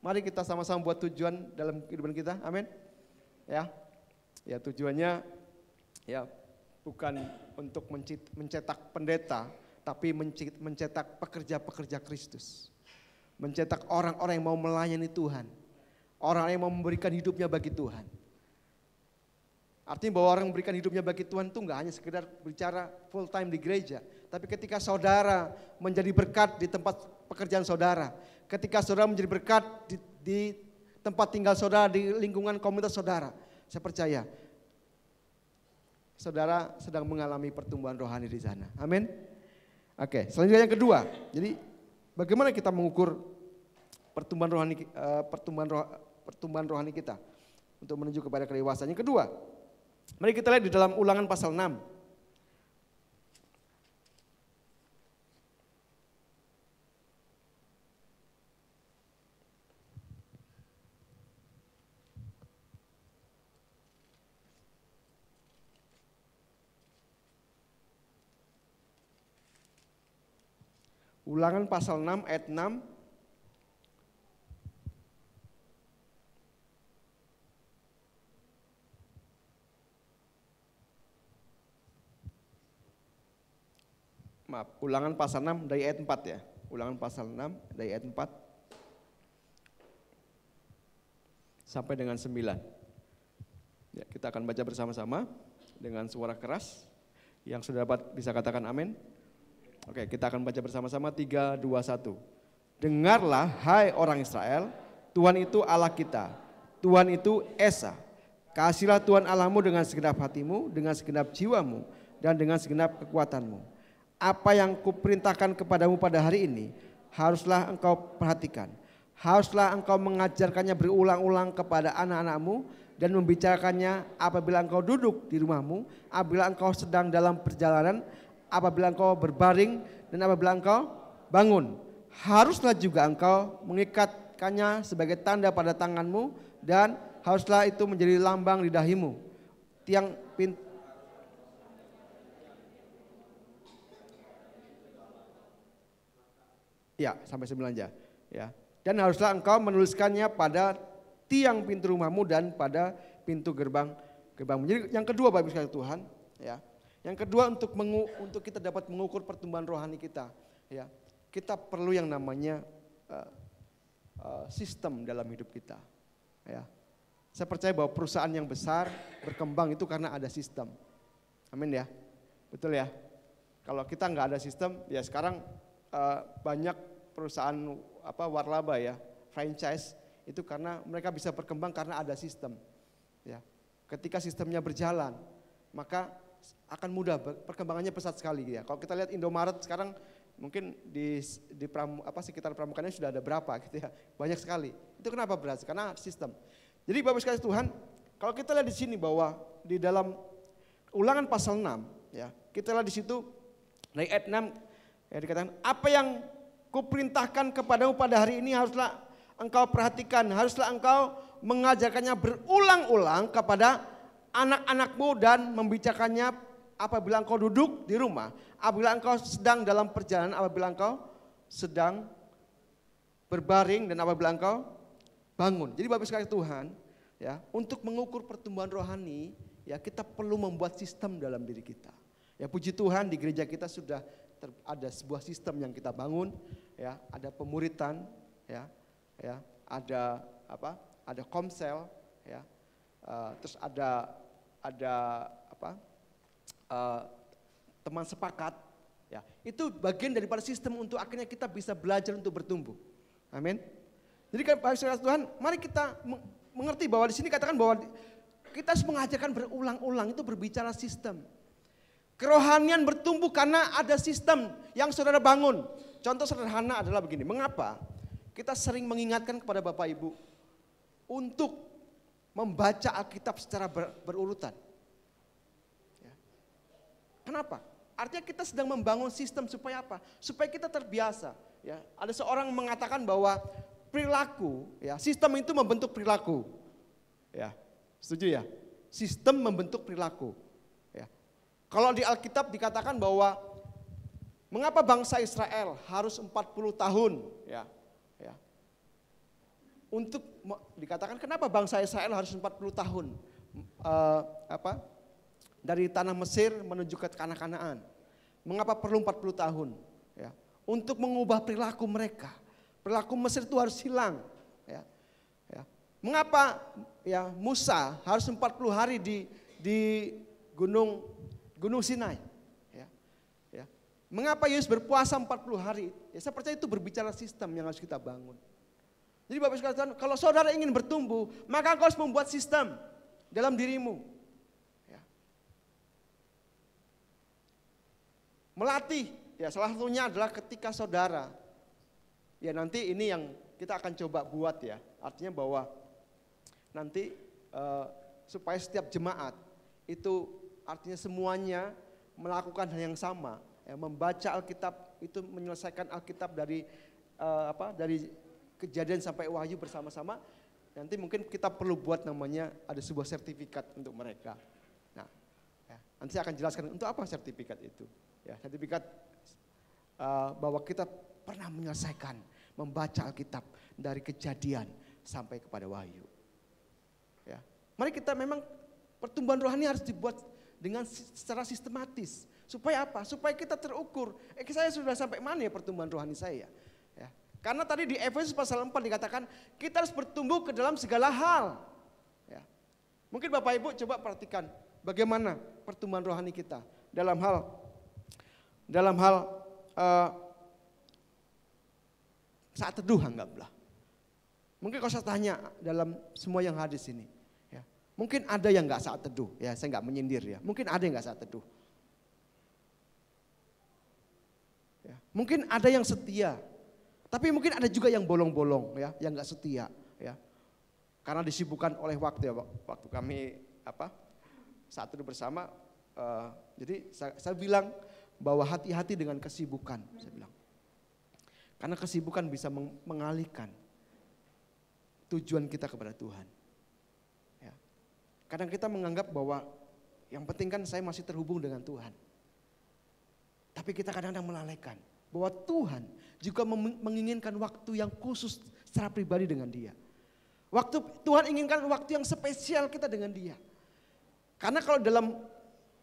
Mari kita sama-sama buat tujuan dalam kehidupan kita, amin. Ya tujuannya ya bukan untuk mencetak pendeta, tapi mencetak pekerja-pekerja Kristus. Mencetak orang-orang yang mau melayani Tuhan, orang yang mau memberikan hidupnya bagi Tuhan. Artinya bahwa orang memberikan hidupnya bagi Tuhan itu enggak hanya sekedar bicara full time di gereja, tapi ketika saudara menjadi berkat di tempat pekerjaan saudara, ketika saudara menjadi berkat di tempat tinggal saudara, di lingkungan komunitas saudara, saya percaya saudara sedang mengalami pertumbuhan rohani di sana. Amin. Oke, selanjutnya yang kedua. Jadi bagaimana kita mengukur pertumbuhan rohani kita untuk menuju kepada kedewasaan? Yang kedua, mari kita lihat di dalam Ulangan pasal 6. Ulangan pasal 6 ayat 6. Ulangan pasal 6 dari ayat 4 ya. Ulangan pasal 6 dari ayat 4 sampai dengan 9. Ya, kita akan baca bersama-sama dengan suara keras. Yang sudah dapat bisa katakan amin. Oke, kita akan baca bersama-sama 3, 2, 1. Dengarlah hai orang Israel, Tuhan itu Allah kita, Tuhan itu Esa. Kasihlah Tuhan Allahmu dengan segenap hatimu, dengan segenap jiwamu, dan dengan segenap kekuatanmu. Apa yang kuperintahkan kepadamu pada hari ini, haruslah engkau perhatikan. Haruslah engkau mengajarkannya berulang-ulang kepada anak-anakmu, dan membicarakannya apabila engkau duduk di rumahmu, apabila engkau sedang dalam perjalanan, apabila engkau berbaring dan apabila engkau bangun. Haruslah juga engkau mengikatkannya sebagai tanda pada tanganmu dan haruslah itu menjadi lambang di dahimu. Tiang pintu. Ya, sampai 9 aja. Ya. Dan haruslah engkau menuliskannya pada tiang pintu rumahmu dan pada pintu gerbangmu. Jadi yang kedua Bapak Ibu sekalian Tuhan, ya. Yang kedua untuk kita dapat mengukur pertumbuhan rohani kita, ya. Kita perlu yang namanya sistem dalam hidup kita, ya. Saya percaya bahwa perusahaan yang besar berkembang itu karena ada sistem. Amin ya. Betul ya. Kalau kita nggak ada sistem, ya sekarang banyak perusahaan warlaba ya, franchise itu karena mereka bisa berkembang karena ada sistem. Ya. Ketika sistemnya berjalan, maka akan mudah, perkembangannya pesat sekali ya. Kalau kita lihat Indomaret sekarang mungkin di sekitar Pramuka sudah ada berapa gitu ya, banyak sekali. Itu kenapa berhasil? Karena sistem. Jadi Bapak sekalian Tuhan, kalau kita lihat di sini bahwa di dalam Ulangan pasal 6 ya, kita lihat di situ dari ayat 6 ya dikatakan, apa yang kuperintahkan kepadamu pada hari ini haruslah engkau perhatikan, haruslah engkau mengajarkannya berulang-ulang kepada anak-anakmu dan membicarakannya apabila engkau duduk di rumah, apabila engkau sedang dalam perjalanan, apabila engkau sedang berbaring dan apabila engkau bangun. Jadi Bapak sekalian Tuhan, ya, untuk mengukur pertumbuhan rohani, ya kita perlu membuat sistem dalam diri kita. Ya puji Tuhan di gereja kita sudah ada sebuah sistem yang kita bangun, ya, ada pemuritan, ya, ada komsel, ya, terus ada teman sepakat, ya, itu bagian daripada sistem untuk akhirnya kita bisa belajar untuk bertumbuh. Amin. Jadi kan Bapak saudara Tuhan, mari kita mengerti bahwa di sini katakan bahwa kita harus mengajarkan berulang-ulang, itu berbicara sistem. Kerohanian bertumbuh karena ada sistem yang saudara bangun. Contoh sederhana adalah begini, mengapa kita sering mengingatkan kepada Bapak Ibu untuk membaca Alkitab secara berurutan. Ya. Kenapa? Artinya kita sedang membangun sistem supaya apa? Supaya kita terbiasa. Ya. Ada seorang mengatakan bahwa perilaku, ya, sistem itu membentuk perilaku. Ya, setuju ya? Sistem membentuk perilaku. Kalau di Alkitab dikatakan bahwa mengapa bangsa Israel harus 40 tahun, ya. Untuk dikatakan kenapa bangsa Israel harus 40 tahun dari tanah Mesir menuju ke tanah Kanaan. Mengapa perlu 40 tahun? Ya. Untuk mengubah perilaku mereka. Perilaku Mesir itu harus hilang. Ya. Mengapa ya Musa harus 40 hari di Gunung Sinai. Ya. Mengapa Yesus berpuasa 40 hari? Ya, saya percaya itu berbicara sistem yang harus kita bangun. Jadi Bapak sekalian, kalau saudara ingin bertumbuh, maka engkau harus membuat sistem dalam dirimu. Ya. Melatih, ya salah satunya adalah ketika saudara, ya nanti ini yang kita akan coba buat ya. Artinya bahwa nanti supaya setiap jemaat itu artinya semuanya melakukan hal yang sama, ya, membaca Alkitab itu menyelesaikan Alkitab dari Kejadian sampai Wahyu bersama-sama. Nanti mungkin kita perlu buat namanya ada sebuah sertifikat untuk mereka. Nah, ya, nanti saya akan jelaskan untuk apa sertifikat itu. Ya, sertifikat bahwa kita pernah menyelesaikan membaca Alkitab dari Kejadian sampai kepada Wahyu. Ya, mari kita memang pertumbuhan rohani harus dibuat dengan secara sistematis. Supaya apa? Supaya kita terukur. Saya sudah sampai mana ya pertumbuhan rohani saya? Ya. Karena tadi di Efesus pasal 4 dikatakan kita harus bertumbuh ke dalam segala hal. Ya. Mungkin Bapak Ibu coba perhatikan bagaimana pertumbuhan rohani kita dalam hal saat teduh anggaplah. Mungkin kalau saya tanya dalam semua yang hadir sini. Mungkin ada yang gak saat teduh, ya saya gak menyindir ya. Mungkin ada yang gak saat teduh. Ya, mungkin ada yang setia, tapi mungkin ada juga yang bolong-bolong ya, yang gak setia ya. Karena disibukkan oleh waktu ya, waktu kami saat teduh bersama. Jadi saya bilang bahwa hati-hati dengan kesibukan, saya bilang. Karena kesibukan bisa mengalihkan tujuan kita kepada Tuhan. Kadang kita menganggap bahwa yang penting kan saya masih terhubung dengan Tuhan. Tapi kita kadang-kadang melalaikan bahwa Tuhan juga menginginkan waktu yang khusus secara pribadi dengan Dia. Tuhan inginkan waktu yang spesial kita dengan Dia. Karena kalau dalam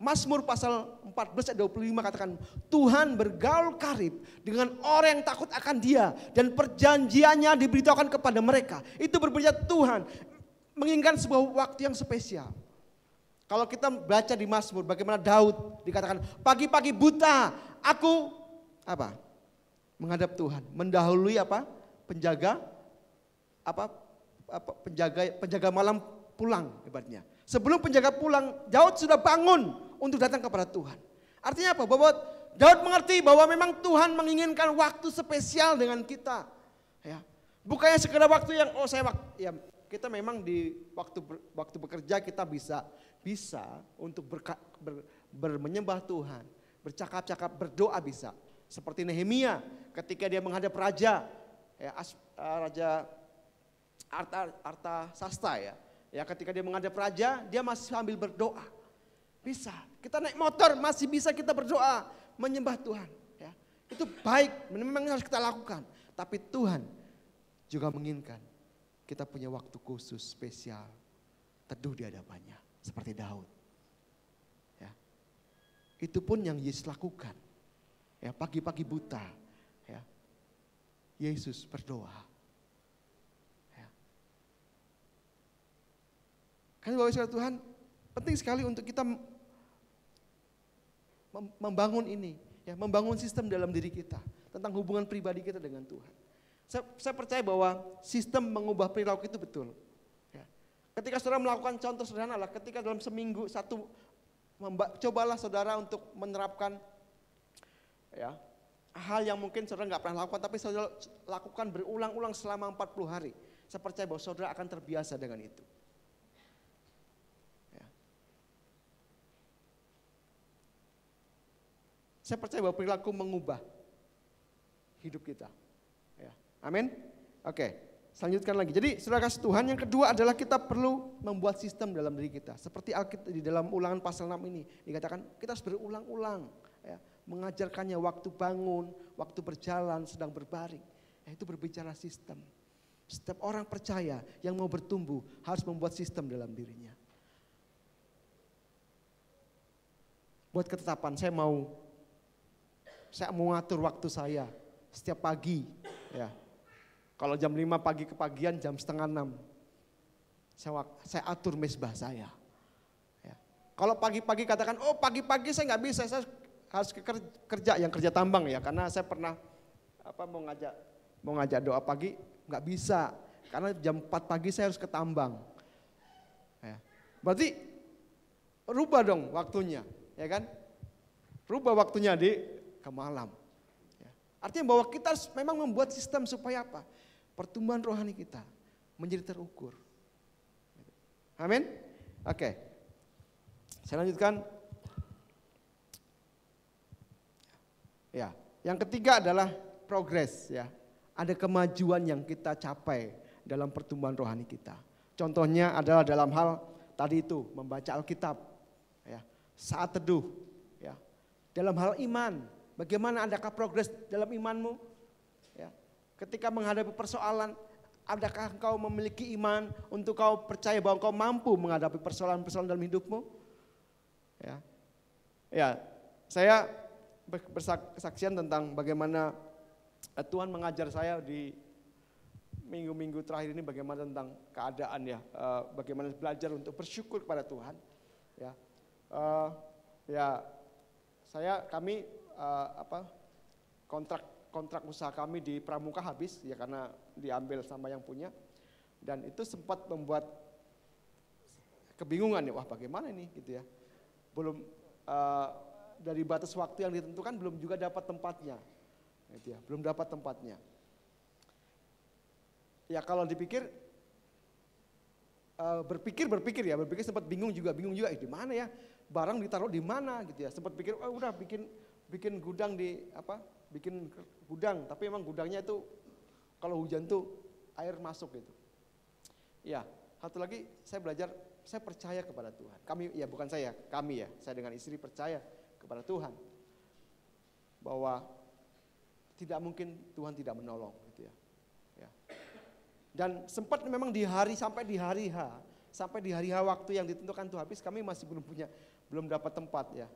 Mazmur pasal 14 ayat 25 katakan, Tuhan bergaul karib dengan orang yang takut akan Dia dan perjanjiannya diberitahukan kepada mereka. Itu berbicara Tuhan menginginkan sebuah waktu yang spesial. Kalau kita baca di Mazmur bagaimana Daud dikatakan, pagi-pagi buta aku apa? Menghadap Tuhan, mendahului apa? Penjaga penjaga malam pulang hebatnya. Sebelum penjaga pulang, Daud sudah bangun untuk datang kepada Tuhan. Artinya apa? Bahwa Daud mengerti bahwa memang Tuhan menginginkan waktu spesial dengan kita. Ya. Bukannya sekedar waktu yang kita memang di waktu bekerja kita bisa untuk menyembah Tuhan, bercakap-cakap, berdoa bisa. Seperti Nehemia ketika dia menghadap raja, ya, Raja Artasasta ya. Ya, ketika dia menghadap raja, dia masih sambil berdoa. Bisa. Kita naik motor masih bisa kita berdoa, menyembah Tuhan. Ya. Itu baik, memang harus kita lakukan. Tapi Tuhan juga menginginkan kita punya waktu khusus spesial, teduh di hadapannya, seperti Daud. Ya. Itu pun yang Yesus lakukan. Ya, pagi-pagi buta, ya, Yesus berdoa. Ya. Kan Bapak Saudara Tuhan, penting sekali untuk kita membangun ini, ya, membangun sistem dalam diri kita tentang hubungan pribadi kita dengan Tuhan. Saya percaya bahwa sistem mengubah perilaku itu betul. Ya. Ketika saudara melakukan contoh sederhana lah, ketika dalam seminggu cobalah saudara untuk menerapkan ya, hal yang mungkin saudara nggak pernah lakukan, tapi saudara lakukan berulang-ulang selama 40 hari. Saya percaya bahwa saudara akan terbiasa dengan itu. Ya. Saya percaya bahwa perilaku mengubah hidup kita. Ya. Amin. Oke, selanjutkan lagi. Jadi saudara kasih Tuhan, yang kedua adalah kita perlu membuat sistem dalam diri kita. Seperti Alkitab di dalam Ulangan pasal 6 ini dikatakan kita harus berulang-ulang. Ya, mengajarkannya waktu bangun, waktu berjalan, sedang berbaring. Itu berbicara sistem. Setiap orang percaya yang mau bertumbuh harus membuat sistem dalam dirinya. Buat ketetapan, saya mau ngatur waktu saya setiap pagi. Ya. Kalau jam 5 pagi kepagian, jam setengah 6 saya atur mesbah saya. Ya. Kalau pagi-pagi katakan, oh pagi-pagi saya nggak bisa, saya harus kerja tambang ya, karena saya pernah mau ngajak doa pagi nggak bisa karena jam 4 pagi saya harus ke tambang. Ya. Berarti rubah dong waktunya, ya kan? Rubah waktunya ke malam. Ya. Artinya bahwa kita harus memang membuat sistem supaya apa? Pertumbuhan rohani kita menjadi terukur. Amin. Oke. Saya lanjutkan. Ya, yang ketiga adalah progres ya. Ada kemajuan yang kita capai dalam pertumbuhan rohani kita. Contohnya adalah dalam hal tadi itu membaca Alkitab, ya, saat teduh, ya. Dalam hal iman, bagaimana adakah progres dalam imanmu? Ya. Ketika menghadapi persoalan, adakah engkau memiliki iman untuk kau percaya bahwa engkau mampu menghadapi persoalan-persoalan dalam hidupmu? Ya, ya, saya bersaksian tentang bagaimana Tuhan mengajar saya di minggu-minggu terakhir ini, bagaimana tentang keadaan ya, bagaimana belajar untuk bersyukur kepada Tuhan. Ya, kami kontrak usaha kami di Pramuka habis ya karena diambil sama yang punya, dan itu sempat membuat kebingungan ya, wah bagaimana ini gitu ya, belum dari batas waktu yang ditentukan belum juga dapat tempatnya, gitu ya, belum dapat tempatnya. Ya kalau dipikir, berpikir sempat bingung juga, di mana ya, barang ditaruh di mana gitu ya, sempat pikir, udah bikin gudang bikin gudang, tapi emang gudangnya itu kalau hujan tuh air masuk gitu. Ya, satu lagi saya belajar, saya percaya kepada Tuhan. Kami ya, saya dengan istri percaya kepada Tuhan. Bahwa tidak mungkin Tuhan tidak menolong gitu ya. Dan sempat memang sampai di hari H waktu yang ditentukan Tuhan habis, kami masih belum dapat tempat ya.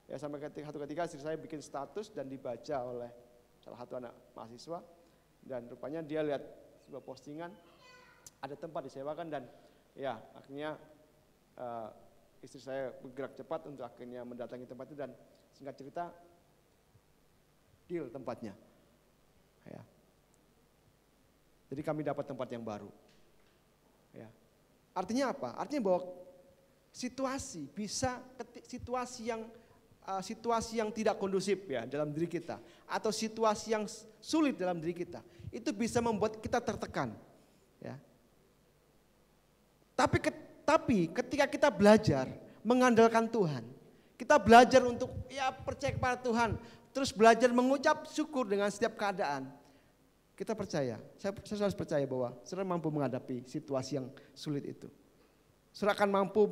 Ya sampai ketika istri saya bikin status dan dibaca oleh salah satu anak mahasiswa, dan rupanya dia lihat sebuah postingan ada tempat disewakan, dan ya akhirnya istri saya bergerak cepat untuk akhirnya mendatangi tempat itu, dan singkat cerita deal tempatnya. Ya. Jadi kami dapat tempat yang baru. Ya. Artinya apa? Artinya bahwa situasi yang tidak kondusif ya dalam diri kita, atau situasi yang sulit dalam diri kita, itu bisa membuat kita tertekan. Ya. Tapi ketika kita belajar mengandalkan Tuhan, kita belajar untuk percaya kepada Tuhan, terus belajar mengucap syukur dengan setiap keadaan, kita percaya, saya harus percaya bahwa saudara mampu menghadapi situasi yang sulit itu. Saudara akan mampu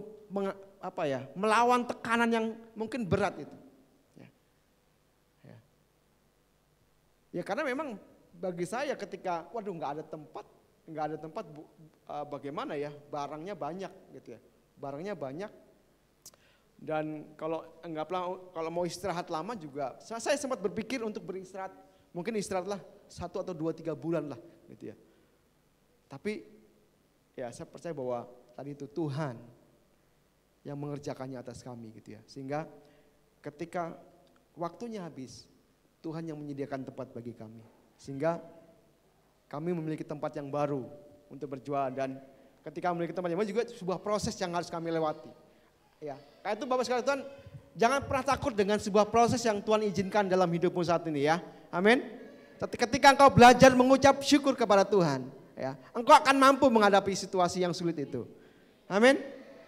melawan tekanan yang mungkin berat itu. Ya karena memang bagi saya ketika nggak ada tempat, bagaimana ya, barangnya banyak gitu ya, barangnya banyak. Dan kalau mau istirahat lama juga, saya sempat berpikir untuk beristirahat, mungkin istirahatlah 1 atau 2, 3 bulan lah gitu ya. Tapi ya saya percaya bahwa tadi itu Tuhan yang mengerjakannya atas kami gitu ya. Sehingga ketika waktunya habis, Tuhan yang menyediakan tempat bagi kami. Sehingga kami memiliki tempat yang baru untuk berjualan, dan ketika memiliki tempat yang baru juga sebuah proses yang harus kami lewati. Ya, karena itu Bapak sekalian Tuhan, jangan pernah takut dengan sebuah proses yang Tuhan izinkan dalam hidupmu saat ini ya. Amin. Ketika engkau belajar mengucap syukur kepada Tuhan, ya, engkau akan mampu menghadapi situasi yang sulit itu. Amin.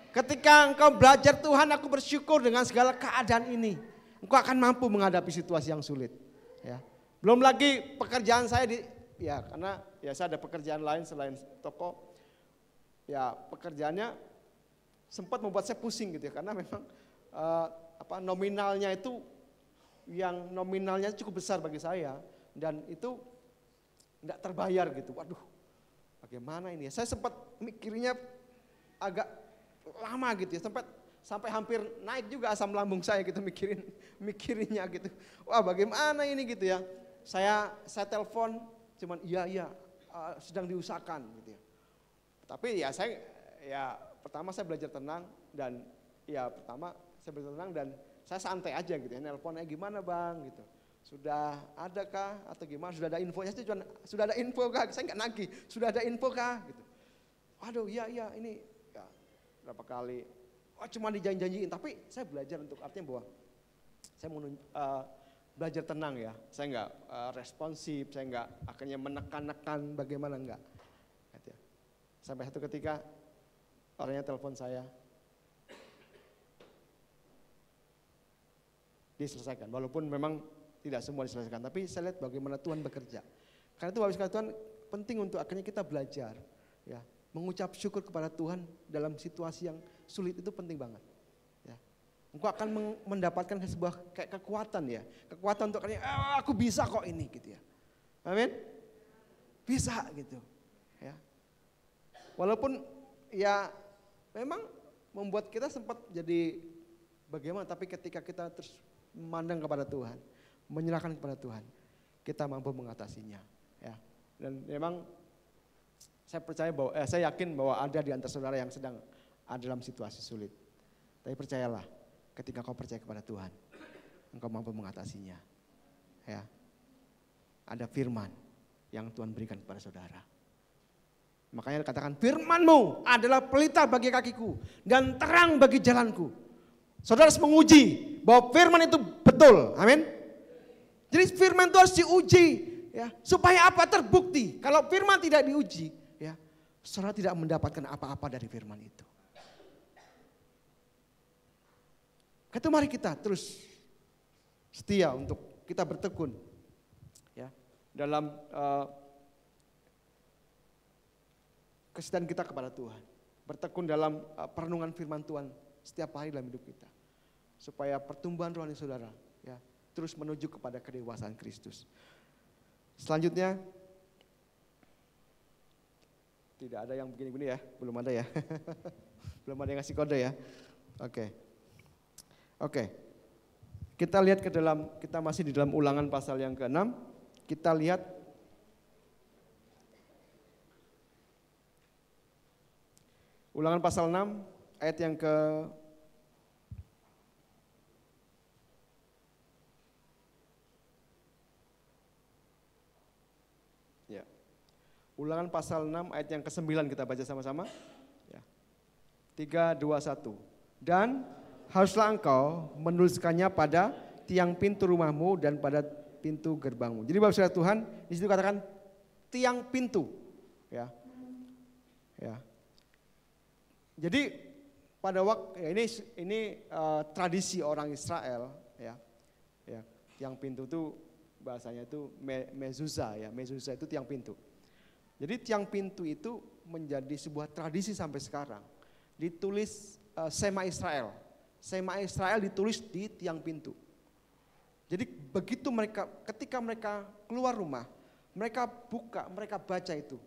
Ketika engkau belajar, Tuhan aku bersyukur dengan segala keadaan ini, engkau akan mampu menghadapi situasi yang sulit. Ya. Belum lagi pekerjaan saya karena saya ada pekerjaan lain selain toko. Ya pekerjaannya sempat membuat saya pusing gitu ya, karena memang nominalnya cukup besar bagi saya, dan itu enggak terbayar gitu. Waduh, bagaimana ini ya? Saya sempat mikirnya agak lama gitu ya, sampai hampir naik juga asam lambung saya gitu mikirinnya gitu. Wah, bagaimana ini gitu ya? Saya telepon cuman iya sedang diusahakan gitu ya. Tapi pertama saya belajar tenang, dan saya santai aja gitu ya, nelponnya gimana bang gitu. Sudah ada kah atau gimana, sudah ada info, sudah ada info kah, saya nggak nagih, sudah ada info kah gitu. Waduh iya ini ya, berapa kali, cuma dijanji-janjiin, tapi saya belajar untuk artinya bahwa saya mau belajar tenang ya, saya nggak responsif, saya nggak akhirnya menekan-nekan bagaimana, enggak. Gitu ya. Sampai satu ketika orangnya telepon saya, diselesaikan. Walaupun memang tidak semua diselesaikan, tapi saya lihat bagaimana Tuhan bekerja. Karena itu Bapak sekalian Tuhan, penting untuk akhirnya kita belajar, ya, mengucap syukur kepada Tuhan dalam situasi yang sulit itu penting banget. Ya. Engkau akan mendapatkan sebuah kayak kekuatan ya, kekuatan untuk akhirnya aku bisa kok ini gitu ya. Amin. Bisa gitu. Ya. Walaupun ya memang membuat kita sempat jadi bagaimana, tapi ketika kita terus memandang kepada Tuhan, menyerahkan kepada Tuhan, kita mampu mengatasinya. Ya. Dan memang saya yakin bahwa ada di antara saudara yang sedang ada dalam situasi sulit. Tapi percayalah, ketika kau percaya kepada Tuhan, engkau mampu mengatasinya. Ya. Ada firman yang Tuhan berikan kepada saudara. Makanya dikatakan firman-Mu adalah pelita bagi kakiku dan terang bagi jalanku. Saudara harus menguji bahwa firman itu betul. Amin. Jadi firman itu harus diuji ya, supaya apa? Terbukti. Kalau firman tidak diuji ya, saudara tidak mendapatkan apa-apa dari firman itu. Kata mari kita terus setia untuk kita bertekun ya dalam kesetiaan kita kepada Tuhan. bertekun dalam perenungan firman Tuhan setiap hari dalam hidup kita. Supaya pertumbuhan rohani saudara ya terus menuju kepada kedewasaan Kristus. Selanjutnya, tidak ada yang begini-begini ya, belum ada ya. Belum ada yang ngasih kode ya. Oke. Kita lihat ke dalam, kita masih di dalam Ulangan pasal yang ke-6. Kita lihat Ulangan pasal 6 ayat yang ke Ulangan pasal 6 ayat yang ke-9 kita baca sama-sama. Ya. 3, 2, 1. Dan haruslah engkau menuliskannya pada tiang pintu rumahmu dan pada pintu gerbangmu. Jadi Bapak Saudara Tuhan, di situ katakan tiang pintu. Ya. Jadi pada waktu ya ini tradisi orang Israel ya. Tiang pintu itu bahasanya itu mezuzah ya. Mezuzah itu tiang pintu. Jadi tiang pintu itu menjadi sebuah tradisi sampai sekarang. Ditulis Sema Israel. Sema Israel ditulis di tiang pintu. Jadi begitu mereka, ketika mereka keluar rumah, mereka buka, mereka baca itu.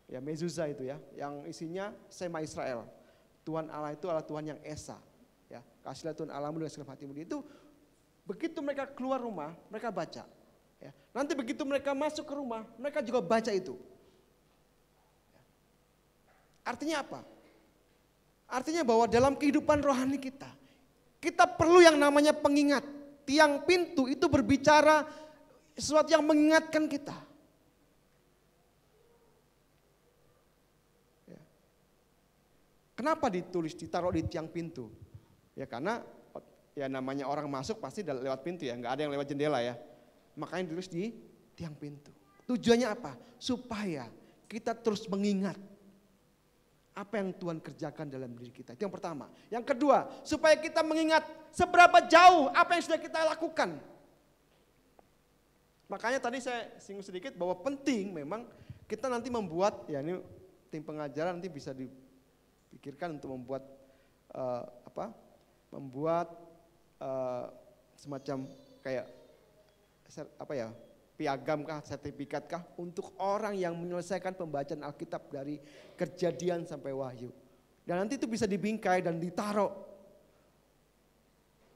Ya mezuzah itu ya, yang isinya Sema Israel. Tuhan Allah itu adalah Tuhan yang esa. Ya, kasihlah Tuhan Allahmu dengan segenap hatimu. Itu begitu mereka keluar rumah, mereka baca. Ya. Nanti begitu mereka masuk ke rumah, mereka juga baca itu. Artinya apa? Artinya bahwa dalam kehidupan rohani kita perlu yang namanya pengingat. Tiang pintu itu berbicara sesuatu yang mengingatkan kita. Ya. Kenapa ditaruh di tiang pintu? Ya karena ya namanya orang masuk pasti lewat pintu ya, nggak ada yang lewat jendela ya. Makanya ditulis di tiang pintu. Tujuannya apa? Supaya kita terus mengingat apa yang Tuhan kerjakan dalam diri kita. Itu yang pertama. Yang kedua, supaya kita mengingat seberapa jauh apa yang sudah kita lakukan. Makanya tadi saya singgung sedikit bahwa penting memang kita nanti membuat, ya ini tim pengajaran nanti bisa dipikirkan untuk membuat semacam kayak piagam kah, sertifikat kah untuk orang yang menyelesaikan pembacaan Alkitab dari Kejadian sampai Wahyu. Dan nanti itu bisa dibingkai dan ditaruh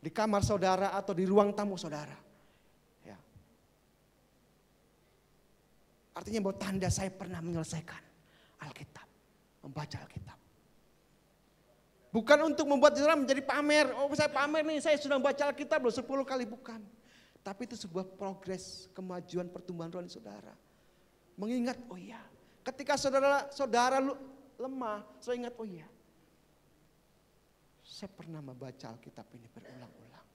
di kamar saudara atau di ruang tamu saudara. Ya. Artinya bahwa tanda saya pernah menyelesaikan Alkitab, membaca Alkitab. Bukan untuk membuat saudara menjadi pamer, oh saya pamer nih, saya sudah membaca Alkitab loh 10 kali, bukan. Tapi itu sebuah progres, kemajuan pertumbuhan rohani saudara. Mengingat, oh iya, ketika saudara lemah, saya ingat, oh iya, saya pernah membaca Alkitab ini berulang-ulang.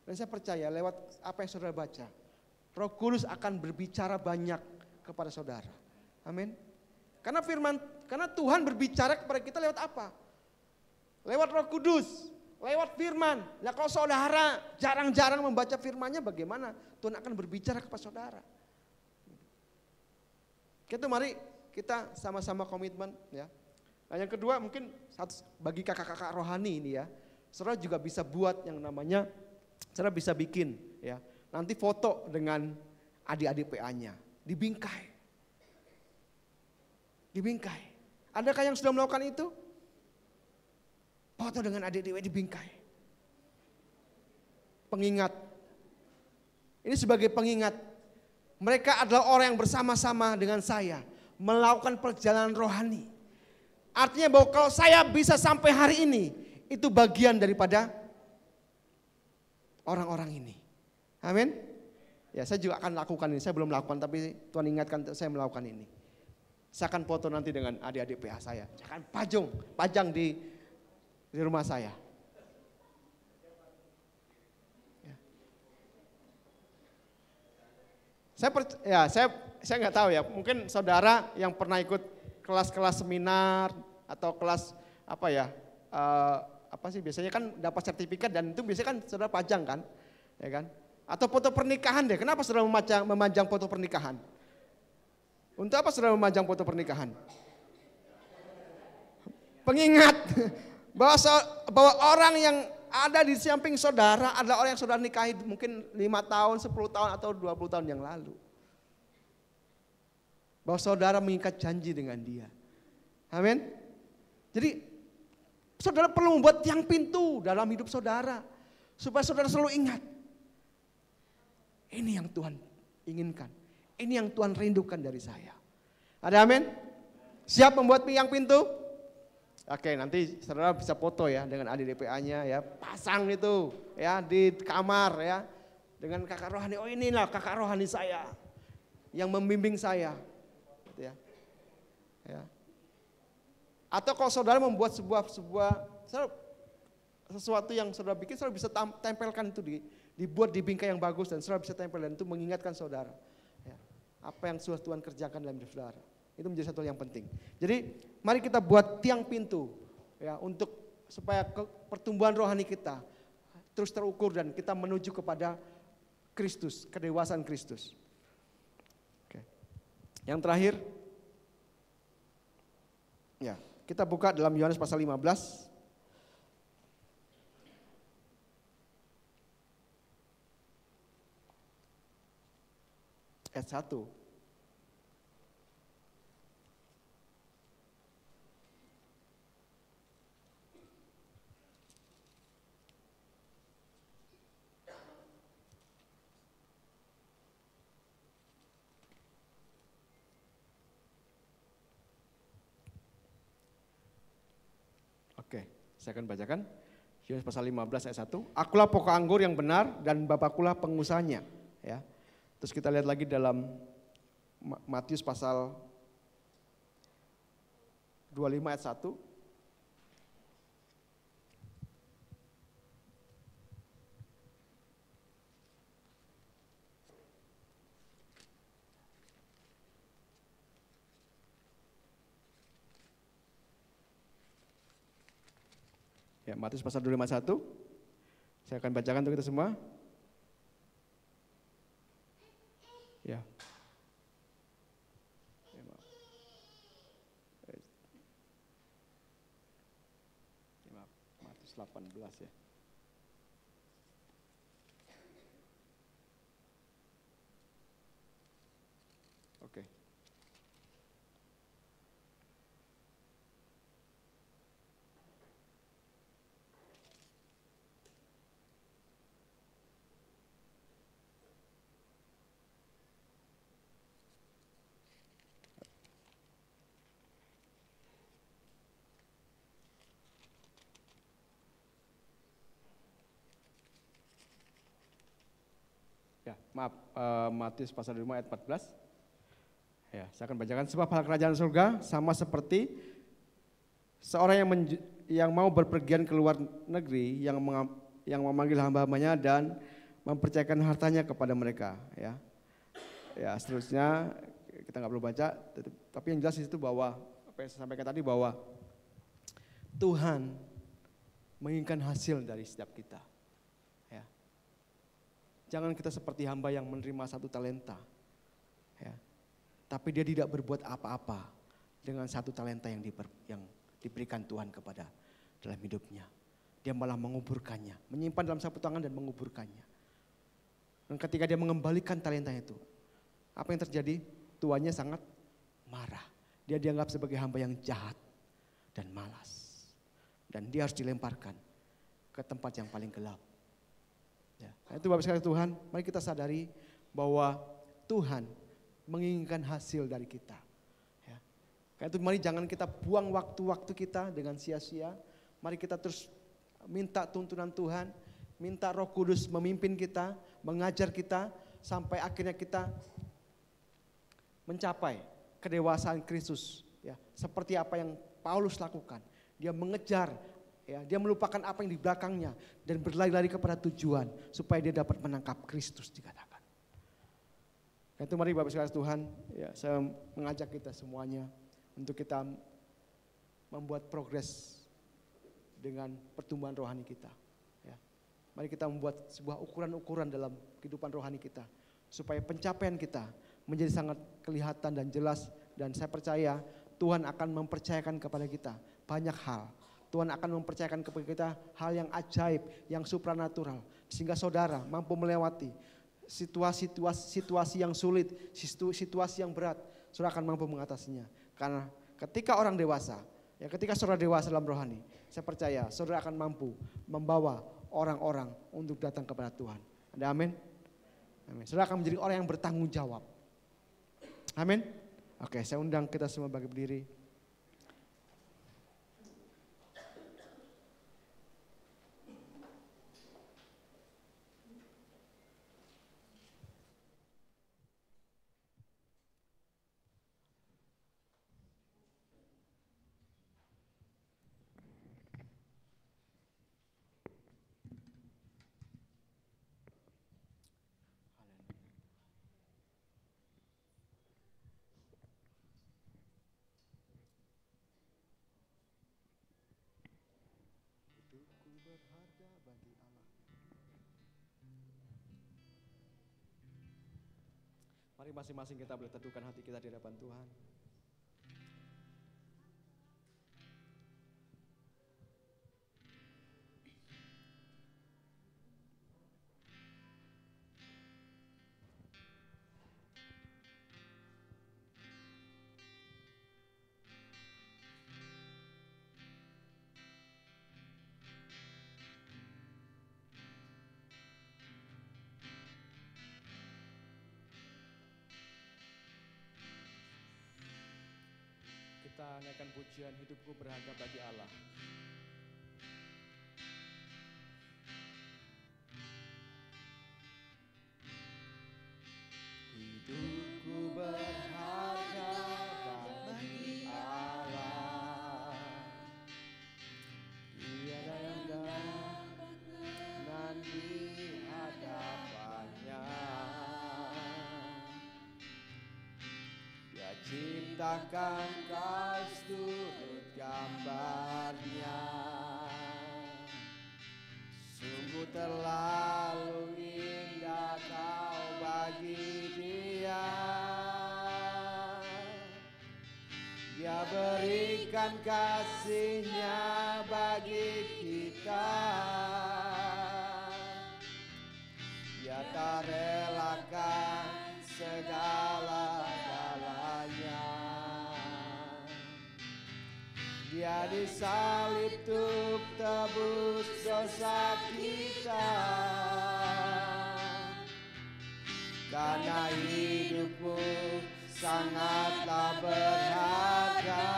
Dan saya percaya lewat apa yang saudara baca, Roh Kudus akan berbicara banyak kepada saudara. Amin. Karena Tuhan berbicara kepada kita lewat apa? Lewat Roh Kudus. Lewat firman. Nah kalau saudara jarang-jarang membaca firmannya, bagaimana Tuhan akan berbicara kepada saudara. Gitu, mari kita sama-sama komitmen ya. Nah yang kedua mungkin bagi kakak-kakak rohani ini ya, saudara juga bisa buat yang namanya, saudara bisa bikin ya, nanti foto dengan adik-adik PA-nya, dibingkai. Dibingkai. Adakah yang sudah melakukan itu? Foto dengan adik-adik dibingkai. Pengingat. Ini sebagai pengingat. Mereka adalah orang yang bersama-sama dengan saya melakukan perjalanan rohani. Artinya bahwa kalau saya bisa sampai hari ini, itu bagian daripada orang-orang ini. Amin. Ya saya juga akan lakukan ini. Saya belum lakukan tapi Tuhan ingatkan saya melakukan ini. Saya akan foto nanti dengan adik-adik PH saya. Saya akan pajang di rumah saya. Ya. Saya nggak tahu ya. Mungkin saudara yang pernah ikut kelas-kelas seminar atau kelas apa sih biasanya kan dapat sertifikat dan itu biasanya kan saudara pajang kan, ya kan? Atau foto pernikahan deh. Kenapa saudara memajang foto pernikahan? Untuk apa saudara memajang foto pernikahan? pengingat bahwa orang yang ada di samping saudara adalah orang yang saudara nikahi mungkin 5 tahun, 10 tahun atau 20 tahun yang lalu. Bahwa saudara mengikat janji dengan dia. Amin. Jadi saudara perlu membuat tiang pintu dalam hidup saudara. Supaya saudara selalu ingat. Ini yang Tuhan inginkan. Ini yang Tuhan rindukan dari saya. Ada amin? Siap membuat tiang pintu? Oke, nanti saudara bisa foto ya dengan adik DPA-nya ya. Pasang itu ya di kamar ya. Dengan kakak rohani. Oh inilah kakak rohani saya. Yang membimbing saya. Gitu ya. Ya. Atau kalau saudara membuat sesuatu yang saudara bikin, saudara bisa tempelkan itu dibuat di bingkai yang bagus dan saudara bisa tempel dan itu mengingatkan saudara ya, apa yang sudah Tuhan kerjakan dalam hidup saudara. Itu menjadi satu yang penting. Jadi mari kita buat tiang pintu ya untuk supaya pertumbuhan rohani kita terus terukur dan kita menuju kepada Kristus, kedewasaan Kristus. Oke. Yang terakhir ya, kita buka dalam Yohanes pasal 15. Ayat 1. Oke, saya akan bacakan. Yohanes pasal 15 ayat 1. Akulah pokok anggur yang benar dan Bapakulah pengusahanya. Ya. Terus kita lihat lagi dalam Matius pasal 25 ayat 1. Ya, Matius pasal 25 ayat 1. Saya akan bacakan untuk kita semua. Ya. Matius 18 ya. Oke. Ya, maaf, Matius pasal 5 ayat 14. Ya, saya akan bacakan. Sebab hal kerajaan surga sama seperti seorang yang mau berpergian ke luar negeri yang memanggil hamba-hambanya dan mempercayakan hartanya kepada mereka. Ya, ya seterusnya kita nggak perlu baca. Tapi yang jelas di situ bahwa apa yang saya sampaikan tadi bahwa Tuhan menginginkan hasil dari setiap kita. Jangan kita seperti hamba yang menerima 1 talenta. Ya. Tapi dia tidak berbuat apa-apa dengan 1 talenta yang diberikan Tuhan kepada dalam hidupnya. Dia malah menguburkannya, menyimpan dalam sapu tangan dan menguburkannya. Dan ketika dia mengembalikan talenta itu, apa yang terjadi? Tuannya sangat marah. Dia dianggap sebagai hamba yang jahat dan malas. Dan dia harus dilemparkan ke tempat yang paling gelap. Ya, itu Bapak sekalian Tuhan, mari kita sadari bahwa Tuhan menginginkan hasil dari kita. Ya. Karena itu mari jangan kita buang waktu-waktu kita dengan sia-sia. Mari kita terus minta tuntunan Tuhan, minta Roh Kudus memimpin kita, mengajar kita sampai akhirnya kita mencapai kedewasaan Kristus. Ya, seperti apa yang Paulus lakukan, dia mengejar. Ya, dia melupakan apa yang di belakangnya dan berlari-lari kepada tujuan supaya dia dapat menangkap Kristus dikatakan. Nah, itu mari Bapak sekalian Tuhan, ya, saya mengajak kita semuanya untuk kita membuat progres dengan pertumbuhan rohani kita. Ya. Mari kita membuat sebuah ukuran-ukuran dalam kehidupan rohani kita supaya pencapaian kita menjadi sangat kelihatan dan jelas dan saya percaya Tuhan akan mempercayakan kepada kita banyak hal. Tuhan akan mempercayakan kepada kita hal yang ajaib, yang supranatural. Sehingga saudara mampu melewati situasi yang sulit, situasi yang berat. Saudara akan mampu mengatasinya. Karena ketika orang dewasa, ya ketika saudara dewasa dalam rohani, saya percaya saudara akan mampu membawa orang-orang untuk datang kepada Tuhan. Ada amin? Amin. Saudara akan menjadi orang yang bertanggung jawab. Amin. Oke, saya undang kita semua bagi berdiri. Berharga bagi Allah. Mari masing-masing kita boleh teduhkan hati kita di hadapan Tuhan. Kita nyanyikan pujian hidupku berharga bagi Allah. Hidupku berharga bagi Allah. Tiada yang dapat menang di hadapannya. Dia ciptakan turut gambarnya, sungguh terlalu indah kau bagi dia. Dia berikan kasih-Nya bagi kita. Dia tak relakan segala-galanya. Dia disalib untuk tebus dosa kita. Karena hidupmu sangatlah berharga.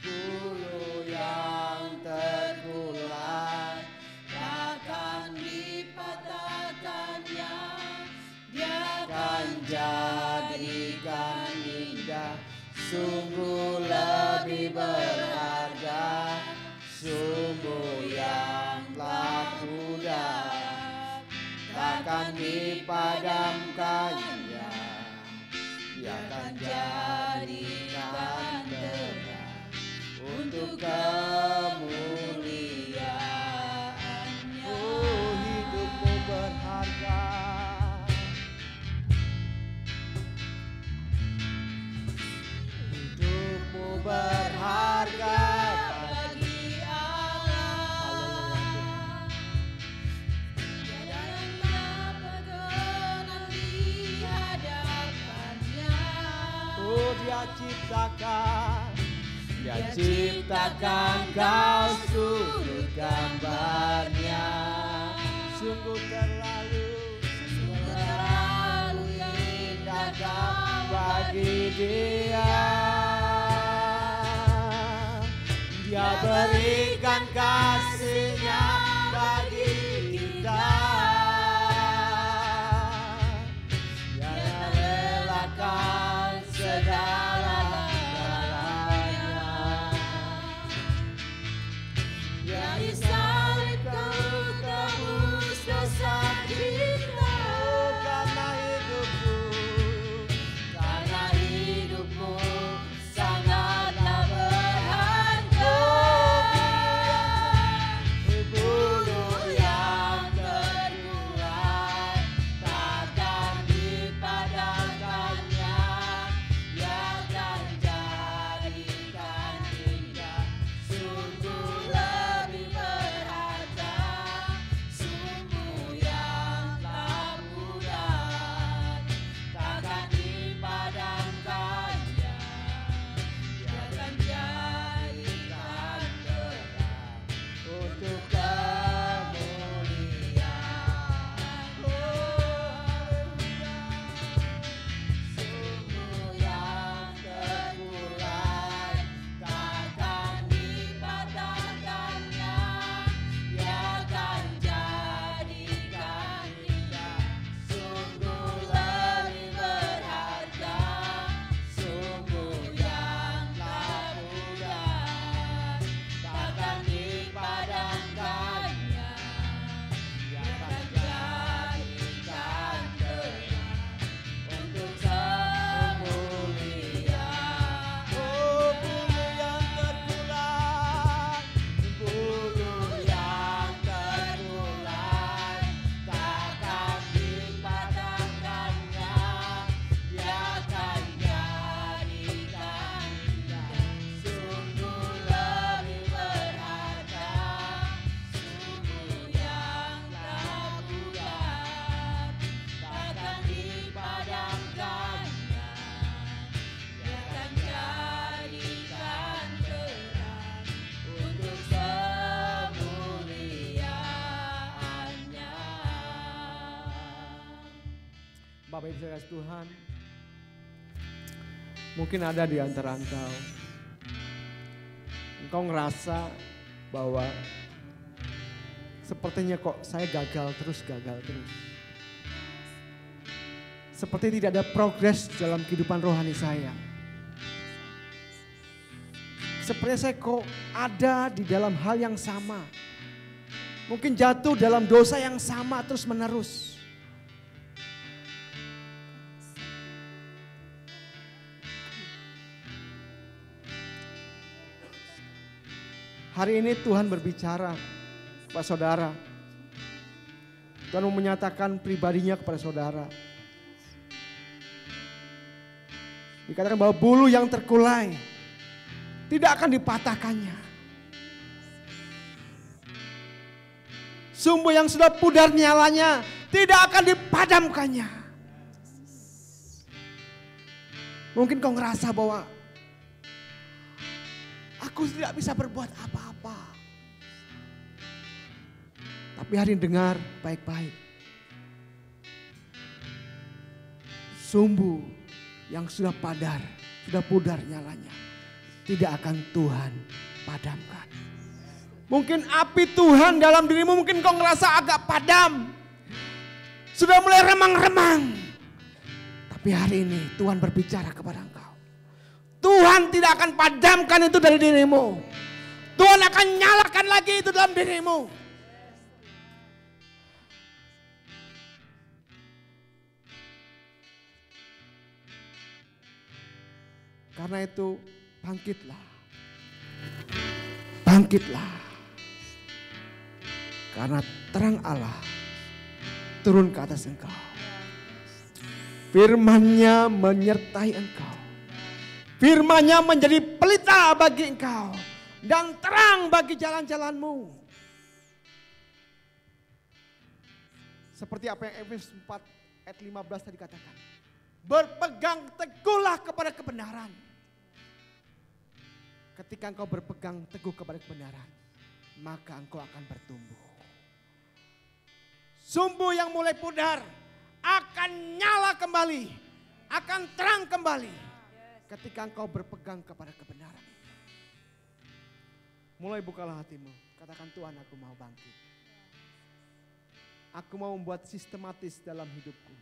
Bulu yang terkulai takkan dipatahkannya. Dia akan jadikan indah, sungguh lebih berharga sumber yang telah pudar, takkan dipadamkannya. Dia akan jadikan terang untuk kemuliaan-Nya. Oh, hidupmu berharga. Berharga bagi Allah. Tiada yang dapat menang di hadapannya. Oh, Dia ciptakan kau turut gambarnya. Sungguh terlalu indah kau bagi Dia. Dia berikan kasih-Nya bagi kita. Dia relakan segala-galanya. Dia disalib untuk tebus dosa kita. Karena hidupmu sangatlah berharga. Bapak Ibu saudara Tuhan, mungkin ada di antara engkau ngerasa bahwa sepertinya kok saya gagal terus. Seperti tidak ada progres dalam kehidupan rohani saya. Sepertinya saya kok ada di dalam hal yang sama. Mungkin jatuh dalam dosa yang sama terus menerus. Hari ini Tuhan berbicara kepada saudara. Tuhan mau menyatakan pribadinya kepada saudara. Dikatakan bahwa bulu yang terkulai tidak akan dipatahkannya. Sumbu yang sudah pudar nyalanya tidak akan dipadamkannya. Mungkin kau ngerasa bahwa aku tidak bisa berbuat apa-apa. Tapi hari ini dengar baik-baik. Sumbu yang sudah pudar nyalanya, tidak akan Tuhan padamkan. Mungkin api Tuhan dalam dirimu mungkin kau ngerasa agak padam. Sudah mulai remang-remang. Tapi hari ini Tuhan berbicara kepada engkau. Tuhan tidak akan padamkan itu dari dirimu. Tuhan akan nyalakan lagi itu dalam dirimu. Karena itu bangkitlah. Bangkitlah. Karena terang Allah turun ke atas engkau. Firman-Nya menyertai engkau. Firman-Nya menjadi pelita bagi engkau dan terang bagi jalan-jalanmu. Seperti apa yang Efesus 4 ayat 15 tadi katakan. Berpegang teguhlah kepada kebenaran. Ketika engkau berpegang teguh kepada kebenaran, maka engkau akan bertumbuh. Sumbu yang mulai pudar akan nyala kembali, akan terang kembali ketika engkau berpegang kepada kebenaran. Mulai bukalah hatimu, katakan Tuhan, aku mau bangkit. Aku mau membuat sistematis dalam hidupku.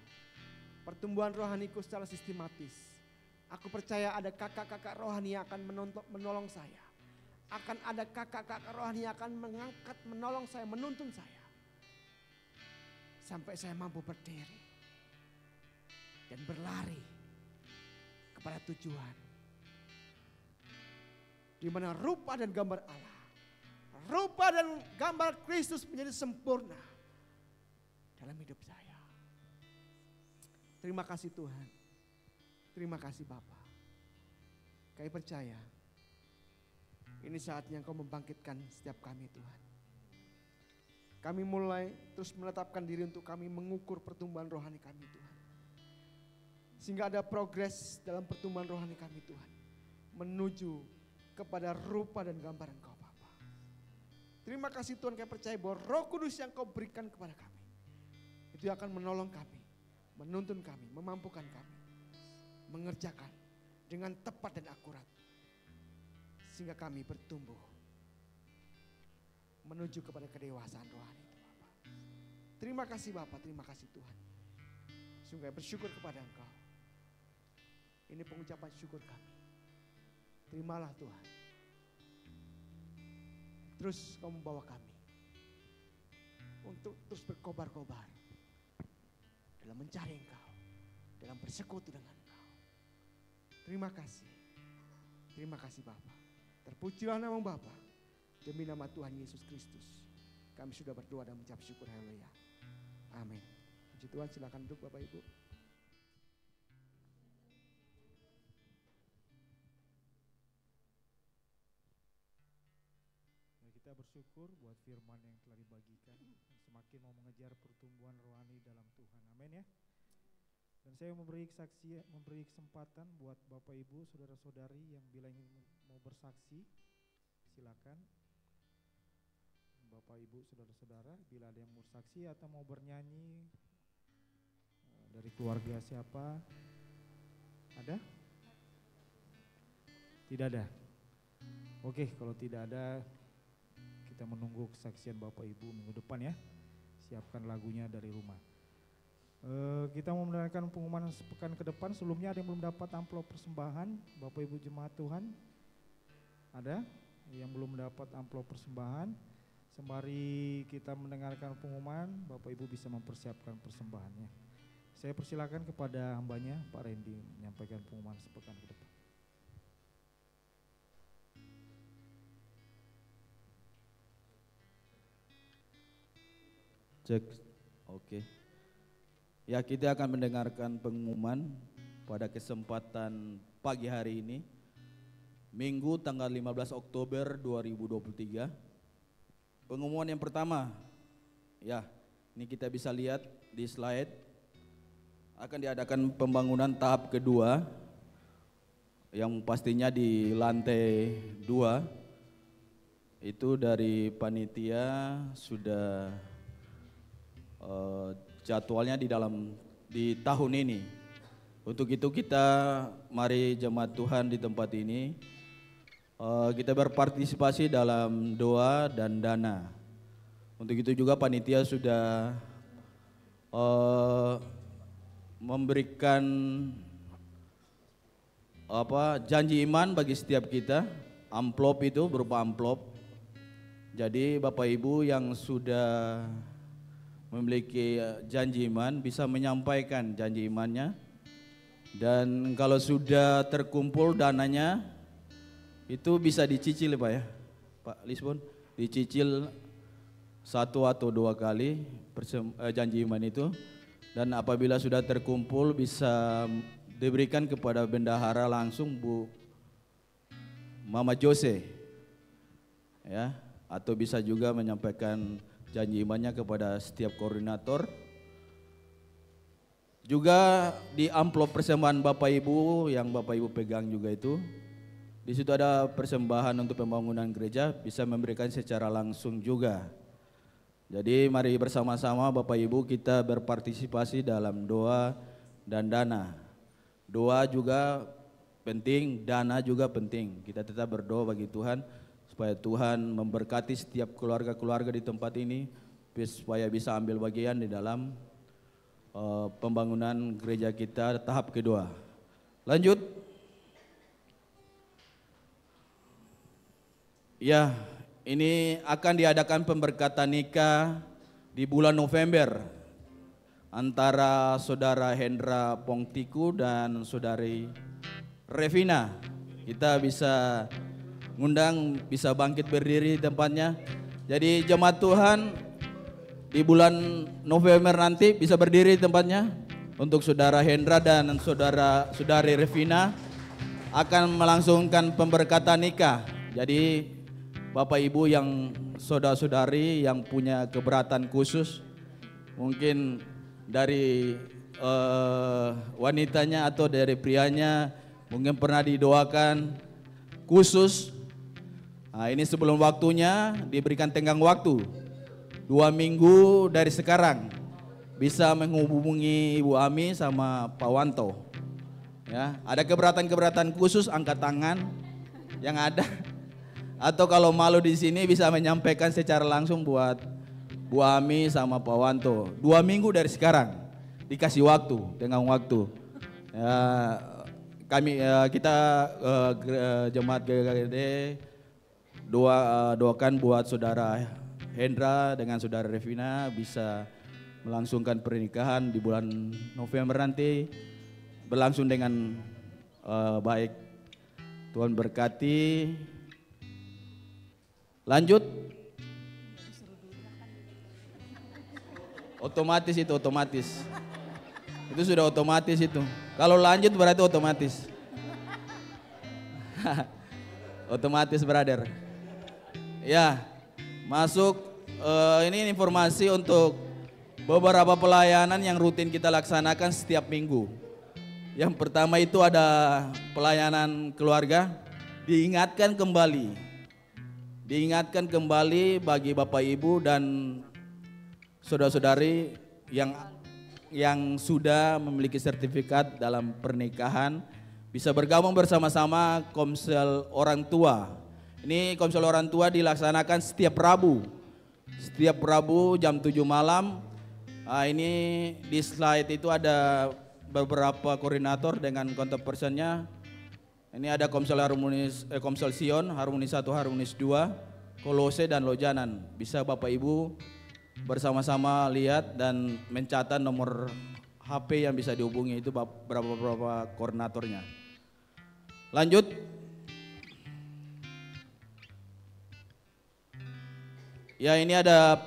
Pertumbuhan rohaniku secara sistematis. Aku percaya ada kakak-kakak rohani yang akan menolong saya. Akan ada kakak-kakak rohani yang akan mengangkat, menolong saya, menuntun saya. Sampai saya mampu berdiri dan berlari kepada tujuan. Di mana rupa dan gambar Allah, rupa dan gambar Kristus menjadi sempurna dalam hidup saya. Terima kasih Tuhan. Terima kasih Bapa. Kami percaya ini saatnya Engkau membangkitkan setiap kami Tuhan. Kami mulai terus menetapkan diri untuk kami mengukur pertumbuhan rohani kami Tuhan. Sehingga ada progres dalam pertumbuhan rohani kami Tuhan. Menuju kepada rupa dan gambar Engkau Bapa. Terima kasih Tuhan, kami percaya bahwa Roh Kudus yang Kau berikan kepada kami. Itu akan menolong kami, menuntun kami, memampukan kami. Mengerjakan dengan tepat dan akurat. Sehingga kami bertumbuh. Menuju kepada kedewasaan rohani itu Bapak. Terima kasih Bapak, terima kasih Tuhan. Sungguh bersyukur kepada Engkau. Ini pengucapan syukur kami. Terimalah Tuhan. Terus Kau membawa kami. Untuk terus berkobar-kobar. Dalam mencari Engkau. Dalam bersekutu dengan Engkau. Terima kasih. Terima kasih Bapak. Terpujilah nama Bapak. Demi nama Tuhan Yesus Kristus, kami sudah berdoa dan mengucap syukur. Haleluya. Amin. Puji Tuhan, silakan duduk Bapak Ibu. Kita bersyukur buat firman yang telah dibagikan. Semakin mau mengejar pertumbuhan rohani dalam Tuhan. Amin ya. Dan saya memberi kesempatan buat Bapak Ibu, saudara-saudari yang bila ingin mau bersaksi, silakan. Bapak Ibu saudara-saudara, bila ada yang mau bersaksi atau mau bernyanyi, Dari keluarga siapa? Ada? Tidak ada. Oke, kalau tidak ada kita menunggu kesaksian Bapak Ibu minggu depan ya. Siapkan lagunya dari rumah. Kita mau mendengarkan pengumuman sepekan ke depan. Sebelumnya ada yang belum dapat amplop persembahan, Bapak Ibu jemaat Tuhan? Ada yang belum dapat amplop persembahan? Sembari kita mendengarkan pengumuman, Bapak Ibu bisa mempersiapkan persembahannya. Saya persilakan kepada hambanya Pak Randy menyampaikan pengumuman sepekan ke depan. Cek, oke. Ya, kita akan mendengarkan pengumuman pada kesempatan pagi hari ini, Minggu tanggal 15 Oktober 2023. Pengumuman yang pertama, ya ini kita bisa lihat di slide, akan diadakan pembangunan tahap kedua, yang pastinya di lantai 2, itu dari panitia sudah jadwalnya di tahun ini. Untuk itu kita mari jemaat Tuhan di tempat ini kita berpartisipasi dalam doa dan dana. Untuk itu juga panitia sudah memberikan janji iman bagi setiap kita. Amplop itu berupa amplop. Jadi Bapak Ibu yang sudah memiliki janji iman bisa menyampaikan janji imannya, dan kalau sudah terkumpul dananya itu bisa dicicil Pak ya, Pak Lisbon, dicicil 1 atau 2 kali janji iman itu, dan apabila sudah terkumpul bisa diberikan kepada bendahara langsung Bu Mama Jose ya, atau bisa juga menyampaikan janji imannya kepada setiap koordinator. Juga di amplop persembahan Bapak Ibu yang Bapak Ibu pegang juga itu, di situ ada persembahan untuk pembangunan gereja, bisa memberikan secara langsung juga. Jadi mari bersama-sama Bapak Ibu kita berpartisipasi dalam doa dan dana. Doa juga penting, dana juga penting. Kita tetap berdoa bagi Tuhan supaya Tuhan memberkati setiap keluarga-keluarga di tempat ini, supaya bisa ambil bagian di dalam pembangunan gereja kita tahap kedua. Lanjut. Ya, ini akan diadakan pemberkatan nikah di bulan November antara Saudara Hendra Pongtiku dan Saudari Revina. Kita bisa ngundang, bisa bangkit berdiri di tempatnya. Jadi jemaat Tuhan di bulan November nanti bisa berdiri di tempatnya. Untuk Saudara Hendra dan Saudari Revina akan melangsungkan pemberkatan nikah. Jadi Bapak Ibu yang saudara-saudari yang punya keberatan khusus, mungkin dari wanitanya atau dari prianya mungkin pernah didoakan khusus. Nah, ini sebelum waktunya diberikan tenggang waktu 2 minggu dari sekarang, bisa menghubungi Ibu Ami sama Pak Wanto. Ya, ada keberatan-keberatan khusus angkat tangan yang ada, atau kalau malu di sini bisa menyampaikan secara langsung buat Bu Ami sama Pak Wanto. 2 minggu dari sekarang dikasih waktu, tenggang waktu. Ya, kita jemaat GKGD doakan buat Saudara Hendra dengan Saudara Revina bisa melangsungkan pernikahan di bulan November nanti, berlangsung dengan baik. Tuhan berkati. Lanjut. Otomatis itu, otomatis. Itu sudah otomatis itu. Kalau lanjut berarti otomatis. Otomatis, brother. Ya, masuk ini informasi untuk beberapa pelayanan yang rutin kita laksanakan setiap minggu. Yang pertama itu ada pelayanan keluarga, diingatkan kembali bagi Bapak Ibu dan saudara-saudari yang yang sudah memiliki sertifikat dalam pernikahan bisa bergabung bersama-sama Komsel Orang Tua. Ini Komsel Orang Tua dilaksanakan setiap Rabu. Setiap Rabu jam 7 malam. Ini di slide itu ada beberapa koordinator dengan kontak personnya. Ini ada Komsel Komsel Sion, Harmonis 1, Harmonis 2, Kolose dan Lojanan. Bisa Bapak Ibu bersama-sama lihat dan mencatat nomor HP yang bisa dihubungi itu berapa koordinatornya. Lanjut. Ya, ini ada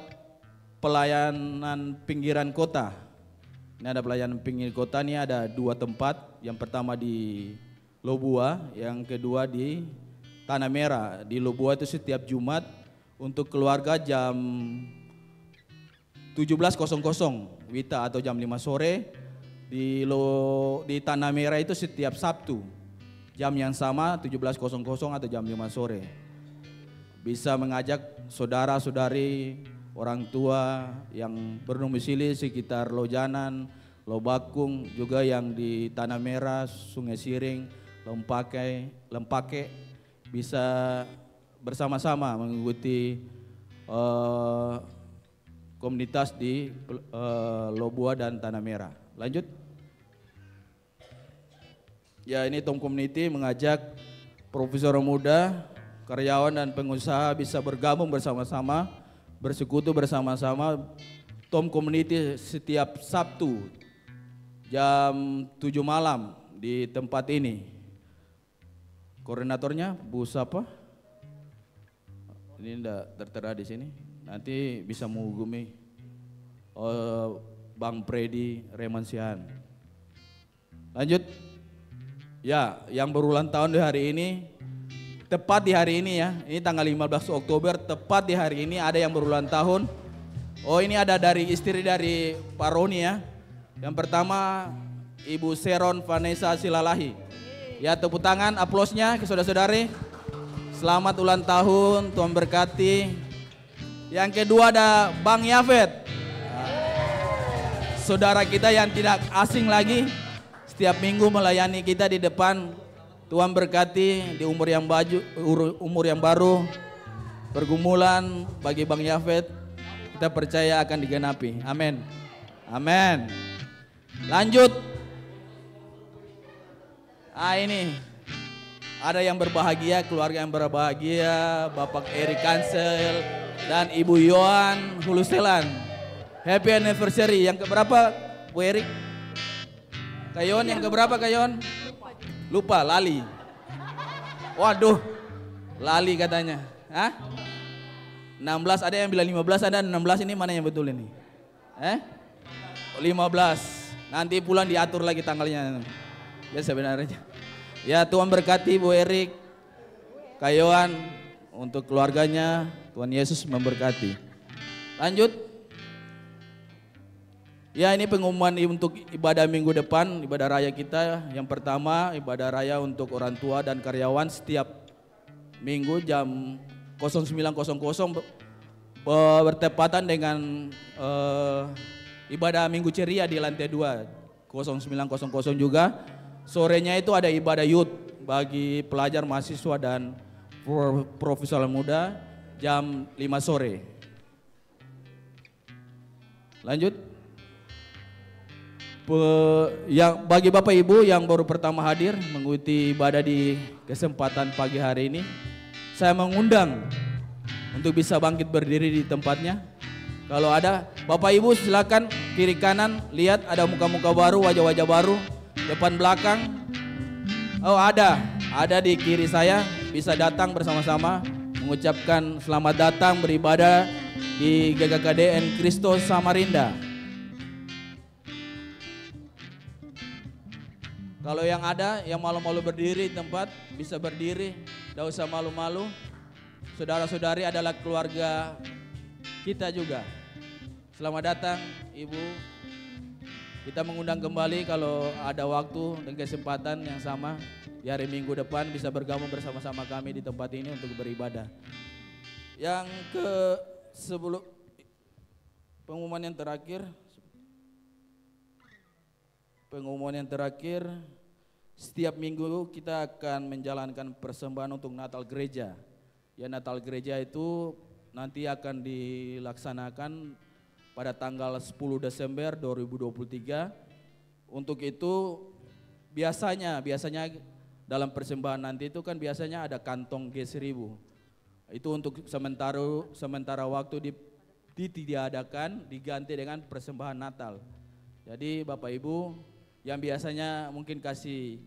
pelayanan pinggiran kota. Ini ada pelayanan pinggir kota, ini ada 2 tempat. Yang pertama di Lobua, yang kedua di Tanah Merah. Di Lobua itu setiap Jumat untuk keluarga jam 17.00 Wita atau jam 5 sore. Di Tanah Merah itu setiap Sabtu jam yang sama 17.00 atau jam 5 sore. Bisa mengajak saudara-saudari, orang tua yang berdomisili sekitar Lojanan, Lobakung, juga yang di Tanah Merah, Sungai Siring, Lempake bisa bersama-sama mengikuti komunitas di Lobua dan Tanah Merah. Lanjut. Ya, ini Tom Community mengajak profesor muda, karyawan dan pengusaha bisa bergabung bersama-sama, bersekutu bersama-sama. Tom Community setiap Sabtu jam 7 malam di tempat ini. Koordinatornya Bu siapa? Ini enggak tertera di sini. Nanti bisa menghubungi Bang Predi Remansian. Lanjut. Ya, yang berulang tahun di hari ini, tepat di hari ini ya, ini tanggal 15 Oktober, tepat di hari ini ada yang berulang tahun. Oh, ini ada dari istri dari Pak Roni ya. Yang pertama Ibu Seron Vanessa Silalahi. Ya, tepuk tangan, aplausnya ke saudara-saudari. Selamat ulang tahun, Tuhan berkati. Yang kedua ada Bang Yafet, saudara kita yang tidak asing lagi, setiap minggu melayani kita di depan. Tuhan berkati di umur yang baru, pergumulan bagi Bang Yafet kita percaya akan digenapi. Amin. Amin. Lanjut. Ini ada yang berbahagia, keluarga yang berbahagia, Bapak Erik Kansel dan Ibu Yohan Huluselan. Happy anniversary. Yang keberapa Bu Erik? Kayon yang keberapa Kayon? Lupa, lali. Waduh, lali katanya. Hah? 16, ada yang bilang 15, ada 16, ini mana yang betul ini? 15, nanti pulang diatur lagi tanggalnya. Ya sebenarnya. Ya, Tuhan berkati Bu Erik, Kayoan, untuk keluarganya, Tuhan Yesus memberkati. Lanjut. Ya, ini pengumuman untuk ibadah minggu depan, ibadah raya kita. Yang pertama, ibadah raya untuk orang tua dan karyawan setiap minggu jam 09.00 bertepatan dengan ibadah minggu ceria di lantai 2 09.00 juga. Sorenya itu ada ibadah youth bagi pelajar, mahasiswa dan profesional muda jam 5 sore. Lanjut. Yang bagi Bapak Ibu yang baru pertama hadir mengikuti ibadah di kesempatan pagi hari ini, saya mengundang untuk bisa bangkit berdiri di tempatnya. Kalau ada Bapak Ibu silakan kiri kanan, lihat ada muka-muka baru, wajah-wajah baru, depan belakang. Oh, ada di kiri saya, bisa datang bersama-sama mengucapkan selamat datang beribadah di GKKDN Kristus Samarinda. Kalau yang ada yang malu-malu berdiri di tempat, bisa berdiri, tidak usah malu-malu. Saudara-saudari adalah keluarga kita juga. Selamat datang Ibu. Kita mengundang kembali kalau ada waktu dan kesempatan yang sama di hari Minggu depan bisa bergabung bersama-sama kami di tempat ini untuk beribadah. Yang sebelum pengumuman yang terakhir, pengumuman yang terakhir, setiap minggu kita akan menjalankan persembahan untuk Natal Gereja. Ya, Natal Gereja itu nanti akan dilaksanakan pada tanggal 10 Desember 2023. Untuk itu biasanya dalam persembahan nanti itu kan biasanya ada kantong G1000. Itu untuk sementara waktu ditiadakan, diganti dengan persembahan Natal. Jadi Bapak Ibu yang biasanya mungkin kasih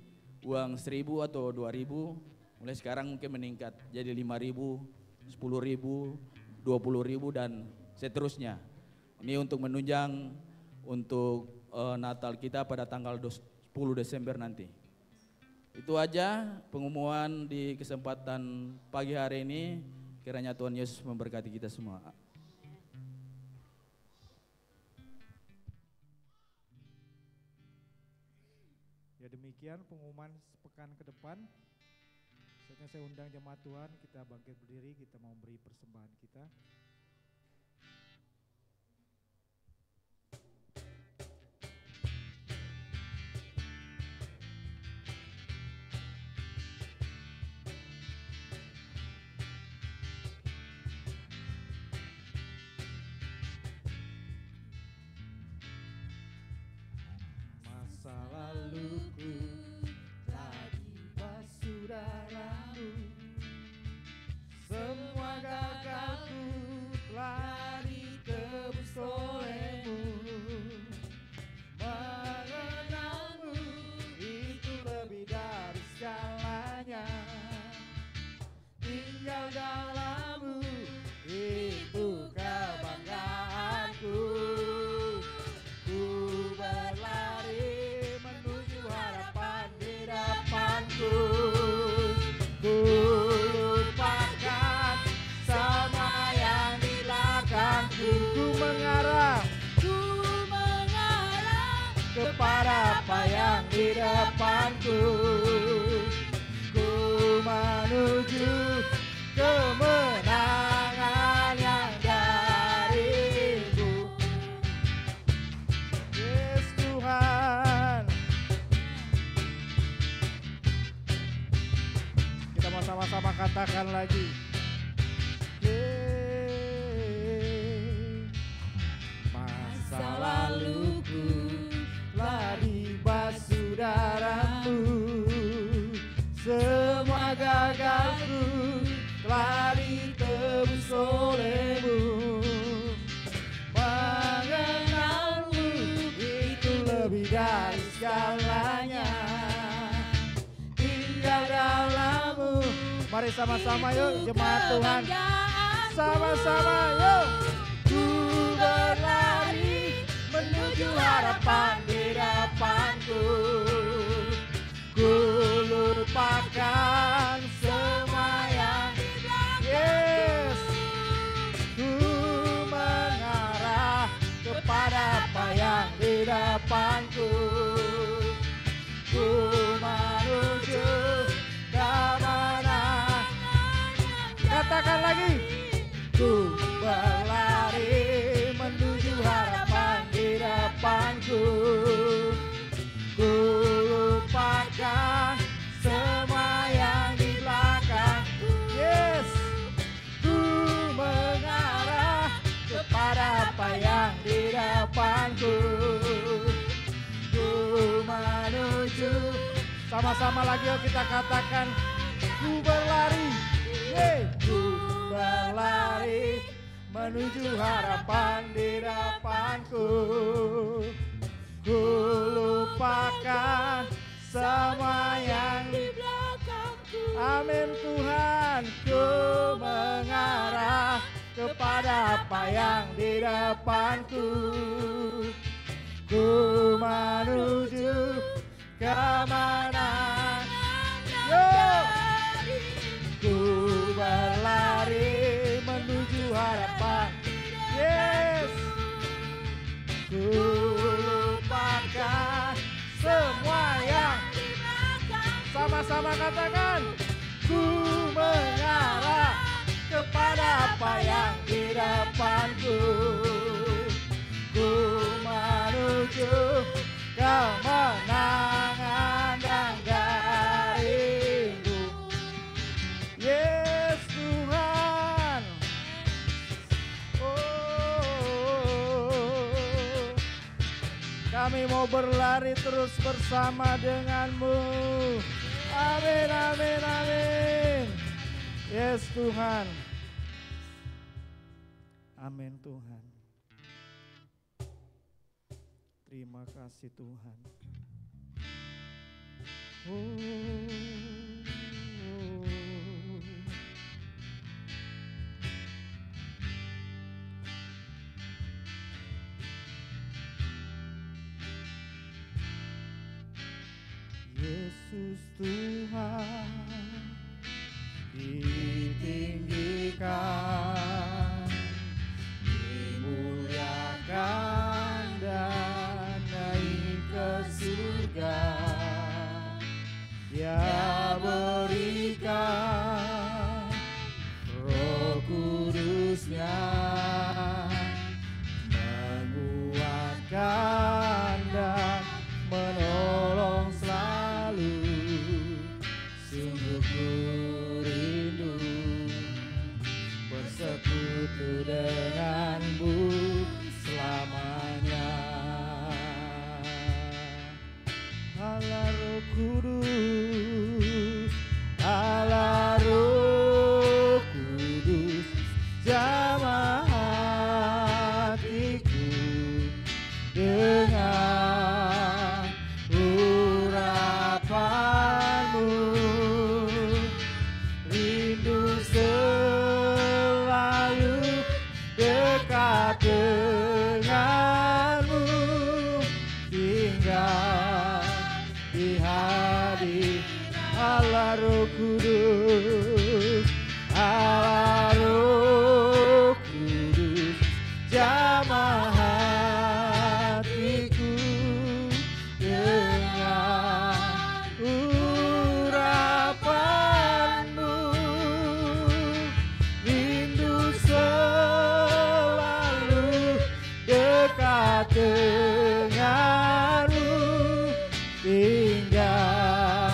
uang 1.000 atau 2.000, mulai sekarang mungkin meningkat jadi 5.000, 10.000, 20.000 dan seterusnya. Ini untuk menunjang untuk Natal kita pada tanggal 10 Desember nanti. Itu aja pengumuman di kesempatan pagi hari ini. Kiranya Tuhan Yesus memberkati kita semua. Ya, demikian pengumuman sepekan ke depan. Saatnya saya undang jemaat Tuhan, kita bangkit berdiri, kita mau beri persembahan kita. Masa laluku lagi basudaramu, semua gagalku telah ditebus olehmu. Mengenalmu itu lebih dari segalanya, tinggal dalammu itu kebanggaanku. Ku berlari menuju harapan di depanku. Ku lupakan semua yang di belakangku. Ku mengarah kepada apa yang di depanku. Ku menuju kemenangan yang darimu. Yes Tuhan. Kita mau sama-sama katakan lagi. Masa laluku telah dibasuh darahmu, semua gagalku telah ditebus olehmu. Mengenalmu itu lebih dari segalanya, tinggal dalammu. Mari sama-sama yuk jemaat Tuhan, sama-sama yuk. Ku berlari menuju harapan di depanku. Ku lupakan semua yang di belakangku. Yes. Ku mengarah kepada apa yang di depanku. Ku menuju kemenangan. Katakan lagi. Ku berlari menuju harapan di depanku. Ku lupakan semua yang di belakangku. Yes. Ku mengarah kepada apa yang di depanku. Ku menuju. Sama-sama lagi yuk kita katakan. Ku berlari. Yeah. Ku berlari menuju harapan di depanku. Ku lupakan semua yang di belakangku. Amin Tuhan. Ku mengarah kepada apa yang di depanku. Ku menuju kemenangan. Ku berlari menuju harapan. Yes. Ku lupakan semua yang sama-sama katakan. Ku mengarah kepada apa yang di depanku. Ku menuju kemenangan. Kami mau berlari terus bersama denganmu. Amin, amin, amin. Yes Tuhan. Amin Tuhan. Terima kasih Tuhan. Yesus Tuhan ditinggikan, dimuliakan dan naik ke surga. Dia berikan Roh Kudus-Nya menguatkan dan menolong selalu. Sungguh ku rindu bersekutu denganmu selamanya. Allah Roh Kudus, Allah Roh Kudus, jamah hatiku dengan urapanmu. Rindu selalu dekat denganmu, tinggal di hadirat Allah Roh Kudus, Allah Roh Kudus, jamah hatiku dengan urapanmu. Rindu selalu dekat denganmu, tinggal.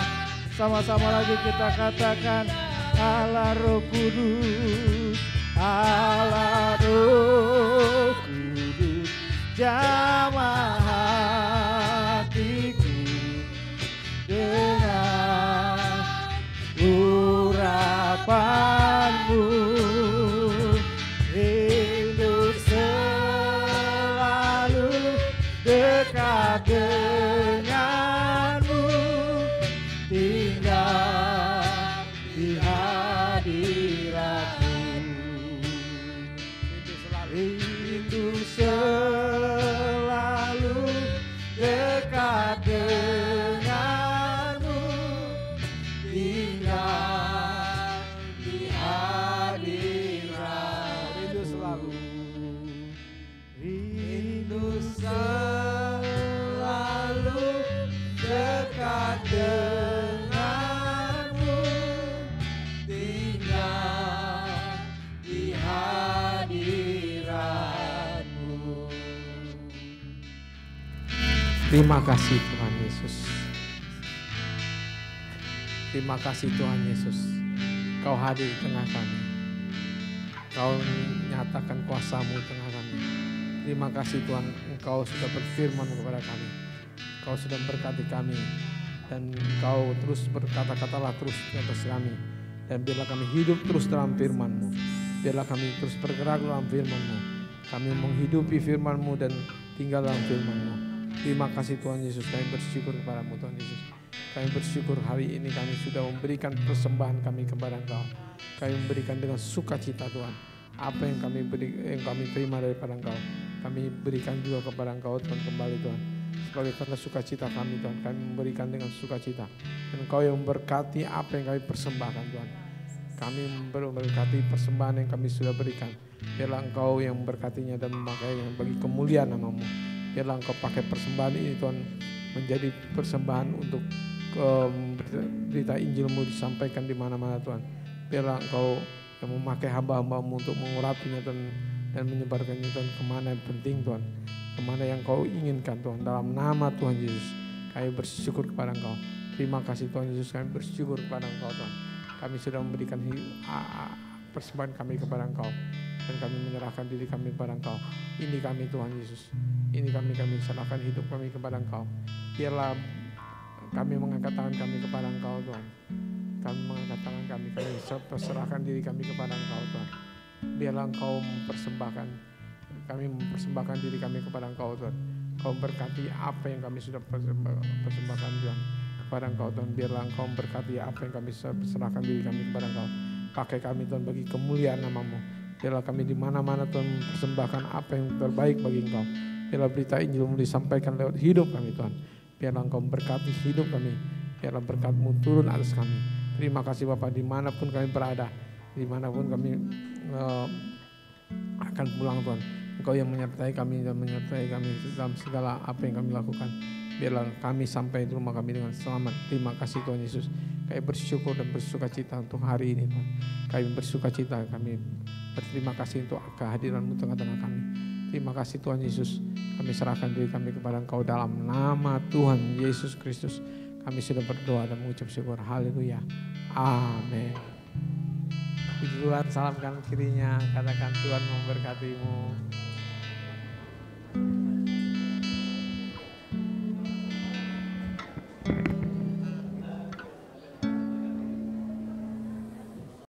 Sama-sama lagi kita katakan, Allah Roh Kudus, Allah Roh Kudus, jamah hatiku dengan urapanmu. Rindu selalu dekat denganmu, tinggal di hadiratmu. Rindu selalu dekat denganmu, tinggal di hadiratmu. Rindu selalu, rindu selalu dekat denganmu, tinggal di hadiratmu. Terima kasih Tuhan Yesus. Terima kasih Tuhan Yesus. Kau hadir di tengah kami. Kau nyatakan kuasa-Mu di tengah kami. Terima kasih Tuhan, Engkau sudah berfirman kepada kami. Kau sudah memberkati kami. Dan Engkau terus berkata-katalah terus di atas kami. Dan biarlah kami hidup terus dalam firman-Mu. Biarlah kami terus bergerak dalam firman-Mu. Kami menghidupi firman-Mu dan tinggal dalam firman-Mu. Terima kasih Tuhan Yesus, kami bersyukur kepadamu Tuhan Yesus. Kami bersyukur hari ini kami sudah memberikan persembahan kami kepada Engkau. Kami memberikan dengan sukacita Tuhan. Apa yang kami terima daripada Engkau, kami berikan juga kepada Engkau Tuhan kembali Tuhan. Sebagai tanda sukacita kami Tuhan, kami memberikan dengan sukacita. Dan Engkau yang memberkati apa yang kami persembahkan Tuhan. Kami memberkati persembahan yang kami sudah berikan. Biarlah Engkau yang memberkatinya dan memakainya bagi kemuliaan nama-Mu. Biarlah Engkau pakai persembahan ini Tuhan menjadi persembahan untuk berita Injil-Mu disampaikan di mana-mana Tuhan. Biarlah Engkau yang memakai hamba-hamba-Mu untuk mengurapinya dan menyebarkannya Tuhan kemana yang penting Tuhan. Kemana yang Kau inginkan Tuhan. Dalam nama Tuhan Yesus kami bersyukur kepada Engkau. Terima kasih Tuhan Yesus, kami bersyukur kepada Engkau Tuhan. Kami sudah memberikan persembahan kami kepada Engkau. Dan kami menyerahkan diri kami kepada Engkau. Ini kami Tuhan Yesus. Ini kami serahkan hidup kami kepada Engkau. Biarlah kami mengangkat tangan kami kepada Engkau Tuhan. Kami mengangkat tangan kami serahkan diri kami kepada Engkau Tuhan. Biarlah Engkau mempersembahkan, kami mempersembahkan diri kami kepada Engkau Tuhan. Engkau berkati apa yang kami sudah persembahkan Tuhan kepada Engkau Tuhan. Biarlah Engkau memberkati apa yang kami serahkan diri kami kepada Engkau. Pakai kami Tuhan bagi kemuliaan nama-Mu. Biarlah kami di mana-mana Tuhan mempersembahkan apa yang terbaik bagi Engkau. Biarlah berita Injil-Mu disampaikan lewat hidup kami Tuhan. Biarlah Engkau memberkati hidup kami. Biarlah berkat-Mu turun atas kami. Terima kasih Bapak, dimanapun kami berada, dimanapun kami akan pulang Tuhan. Engkau yang menyertai kami dan menyertai kami dalam segala apa yang kami lakukan. Biarlah kami sampai di rumah kami dengan selamat. Terima kasih Tuhan Yesus. Kami bersyukur dan bersuka cita untuk hari ini Tuhan. Kami bersuka cita, kami berterima kasih untuk kehadiran-Mu tengah-tengah kami. Terima kasih Tuhan Yesus. Kami serahkan diri kami kepada Engkau dalam nama Tuhan Yesus Kristus. Kami sudah berdoa dan mengucap syukur. Haleluya. Amin. Puji Tuhan, salam kanan kirinya. Katakan Tuhan memberkatimu.